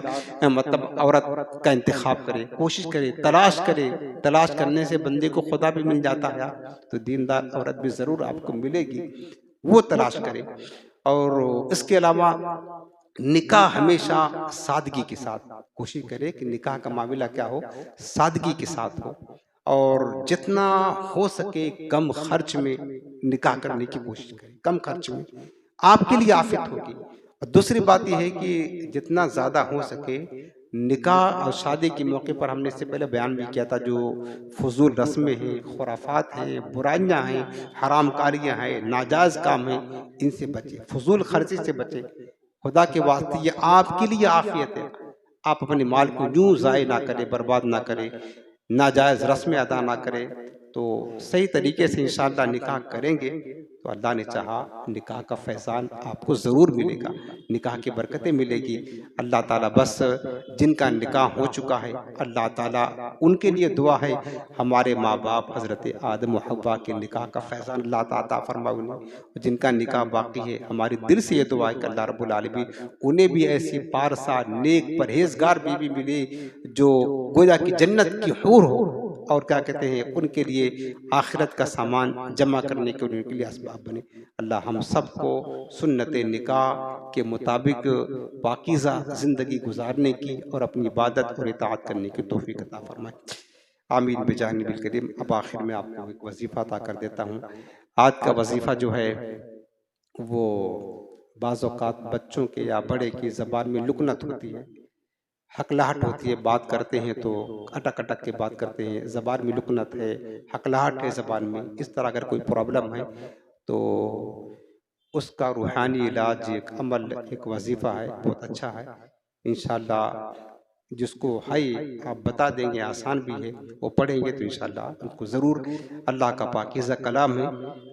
مطلب عورت کا انتخاب کریں، کوشش کریں، تلاش کریں۔ تلاش کرنے سے بندے کو خدا بھی مل جاتا ہے، تو دیندار عورت بھی ضرور آپ کو ملے گی، وہ تلاش کریں۔ اور اس کے علاوہ نکاح ہمیشہ سادگی کے ساتھ کوشش کرے کہ نکاح کا معاملہ کیا ہو، سادگی کے ساتھ ہو، اور جتنا ہو سکے کم خرچ میں نکاح کرنے کی کوشش کریں، کم خرچ میں، آپ کے لیے آفت ہوگی۔ اور دوسری بات یہ ہے کہ جتنا زیادہ ہو سکے نکاح اور شادی کے موقع پر، ہم نے اس سے پہلے بیان بھی کیا تھا، جو فضول رسمیں ہیں، خرافات ہیں، برائیاں ہیں، حرام کاریاں ہیں، ناجائز کام ہیں، ان سے بچیں، فضول خرچی سے بچیں۔ خدا کے واسطے یہ آپ کے لیے عافیت ہے، آپ اپنے مال کو یوں ضائع نہ کریں، برباد نہ کریں، ناجائز رسمیں ادا نہ کریں، تو صحیح طریقے سے انشاءاللہ نکاح کریں گے تو اللہ نے چاہا نکاح کا فیضان آپ کو ضرور ملے گا، نکاح کی برکتیں ملے گی۔ اللہ تعالیٰ بس جن کا نکاح ہو چکا ہے، اللہ تعالیٰ ان کے لیے دعا ہے، ہمارے ماں باپ حضرت آدم و حوا کے نکاح کا فیضان اللہ تعالیٰ عطا فرمائے انہیں، جن کا نکاح باقی ہے ہماری دل سے یہ دعا ہے کہ اللہ رب العالمین انہیں بھی ایسی پارسا نیک پرہیزگار بیوی ملے جو گویا کہ جنت کی حور ہو، اور کیا کہتے ہیں ان کے لیے آخرت کا سامان جمع کرنے کے ان کے لیے اسباب بنے۔ اللہ ہم سب کو سنت نکاح کے مطابق پاکیزہ زندگی گزارنے کی اور اپنی عبادت اور اطاعت کرنے کی توفیق عطا فرمائے، آمین بجاہ نبی الکریم۔ اب آخر میں آپ کو ایک وظیفہ عطا کر دیتا ہوں۔ آج کا وظیفہ جو ہے وہ بعض اوقات بچوں کے یا بڑے کی زبان میں لکنت ہوتی ہے، ہکلاہٹ ہوتی ہے، بات کرتے ہیں تو اٹک اٹک کے بات کرتے ہیں، زبان میں لکنت ہے، ہکلاہٹ ہے زبان میں، اس طرح اگر کوئی پرابلم ہے تو اس کا روحانی علاج ایک عمل، ایک وظیفہ ہے، بہت اچھا ہے انشاءاللہ۔ جس کو ہے آپ بتا دیں گے، آسان بھی ہے، وہ پڑھیں گے تو انشاءاللہ ان کو ضرور، اللہ کا پاکیزہ کلام ہے،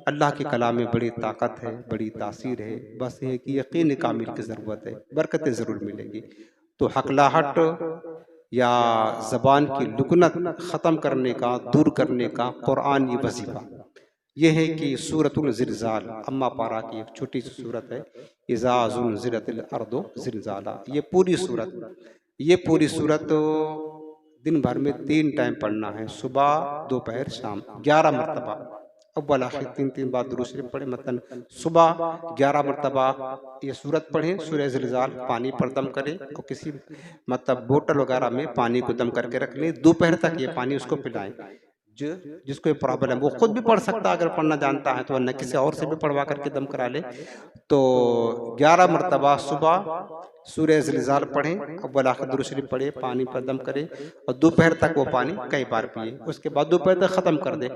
اللہ کے کلام میں بڑی طاقت ہے، بڑی تاثیر ہے، بس یہ کہ یقین کامل کی ضرورت ہے، برکتیں ضرور ملیں گی۔ تو ہکلاہٹ یا زبان کی لکنت ختم کرنے کا، دور کرنے کا قرآنی وظیفہ یہ ہے کہ سورۃ الزلزال، اما پارا کی ایک چھوٹی سی سورت ہے، اذا زلزلت الارض زلزالہ، یہ پوری سورت دن بھر میں 3 ٹائم پڑھنا ہے، صبح دوپہر شام، 11 مرتبہ، اول آخر 3 بار درود شریف پڑھیں، مثلا صبح 11 مرتبہ یہ سورت پڑھیں، سورہ زلزال، پانی پر دم کریں اور کسی مطلب بوتل وغیرہ میں پانی کو دم کر کے رکھ لیں، دوپہر تک یہ پانی اس کو پلائیں۔ جس کو یہ پرابلم وہ خود بھی پڑھ سکتا ہے، اگر پڑھنا جانتا ہے تو، ورنہ کسی اور سے بھی پڑھوا کر کے دم کرا لے۔ تو 11 مرتبہ صبح سورہ زلزال پڑھیں، اول آخر درود شریف پڑھیں، پانی پر دم کریں اور دوپہر تک وہ پانی کئی بار پئیں، اس کے بعد دوپہر تک ختم کر دیں۔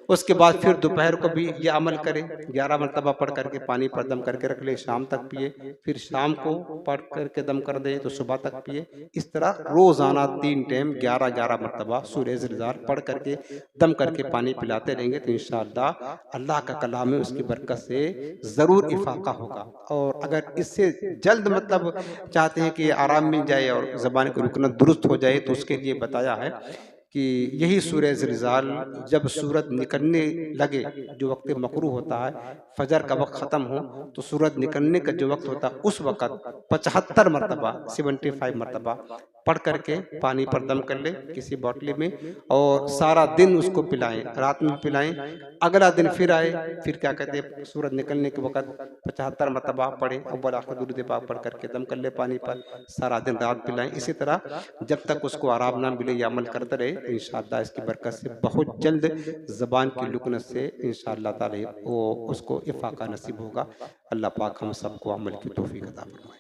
اس کے بعد پھر دوپہر کو بھی یہ عمل کریں، 11 مرتبہ پڑھ کر کے پانی پر دم کر کے رکھ لیں، شام تک پیے، پھر شام کو پڑھ کر کے دم کر دیں تو صبح تک پیے۔ اس طرح روزانہ 3 ٹائم 11 مرتبہ سورہ زلزال پڑھ کر کے دم کر کے پانی پلاتے رہیں گے تو انشاءاللہ اللہ کا کلام ہے، اس کی برکت سے ضرور افاقہ ہوگا۔ اور اگر اس سے جلد مطلب چاہتے ہیں کہ آرام مل جائے اور زبان کی رکنت درست ہو جائے تو اس کے لیے بتایا ہے کہ یہی سورہ زلزال جب سورج نکلنے لگے، جو وقت مکروہ ہوتا ہے، فجر کا وقت ختم ہو تو سورج نکلنے کا جو وقت ہوتا ہے اس وقت 75 مرتبہ 75 مرتبہ پڑھ کر کے پانی پر دم کر لے کسی بوتل میں، اور سارا دن اس کو پلائیں، رات میں پلائیں، اگلا دن پھر آئے، پھر کیا کہتے ہیں سورج نکلنے کے وقت 75 مرتبہ پڑھے، اول آخر درود پاک پڑھ کر کے دم کر لے پانی پر، سارا دن رات پلائیں. اسی طرح جب تک اس کو آرام نہ ملے یہ عمل کرتے رہے، انشاءاللہ اس کی برکت سے بہت جلد زبان کی لکنت سے انشاءاللہ تعالی وہ اس کو افاقہ نصیب ہوگا. اللہ پاک ہم سب کو عمل کی توفیق عطا فرمائے.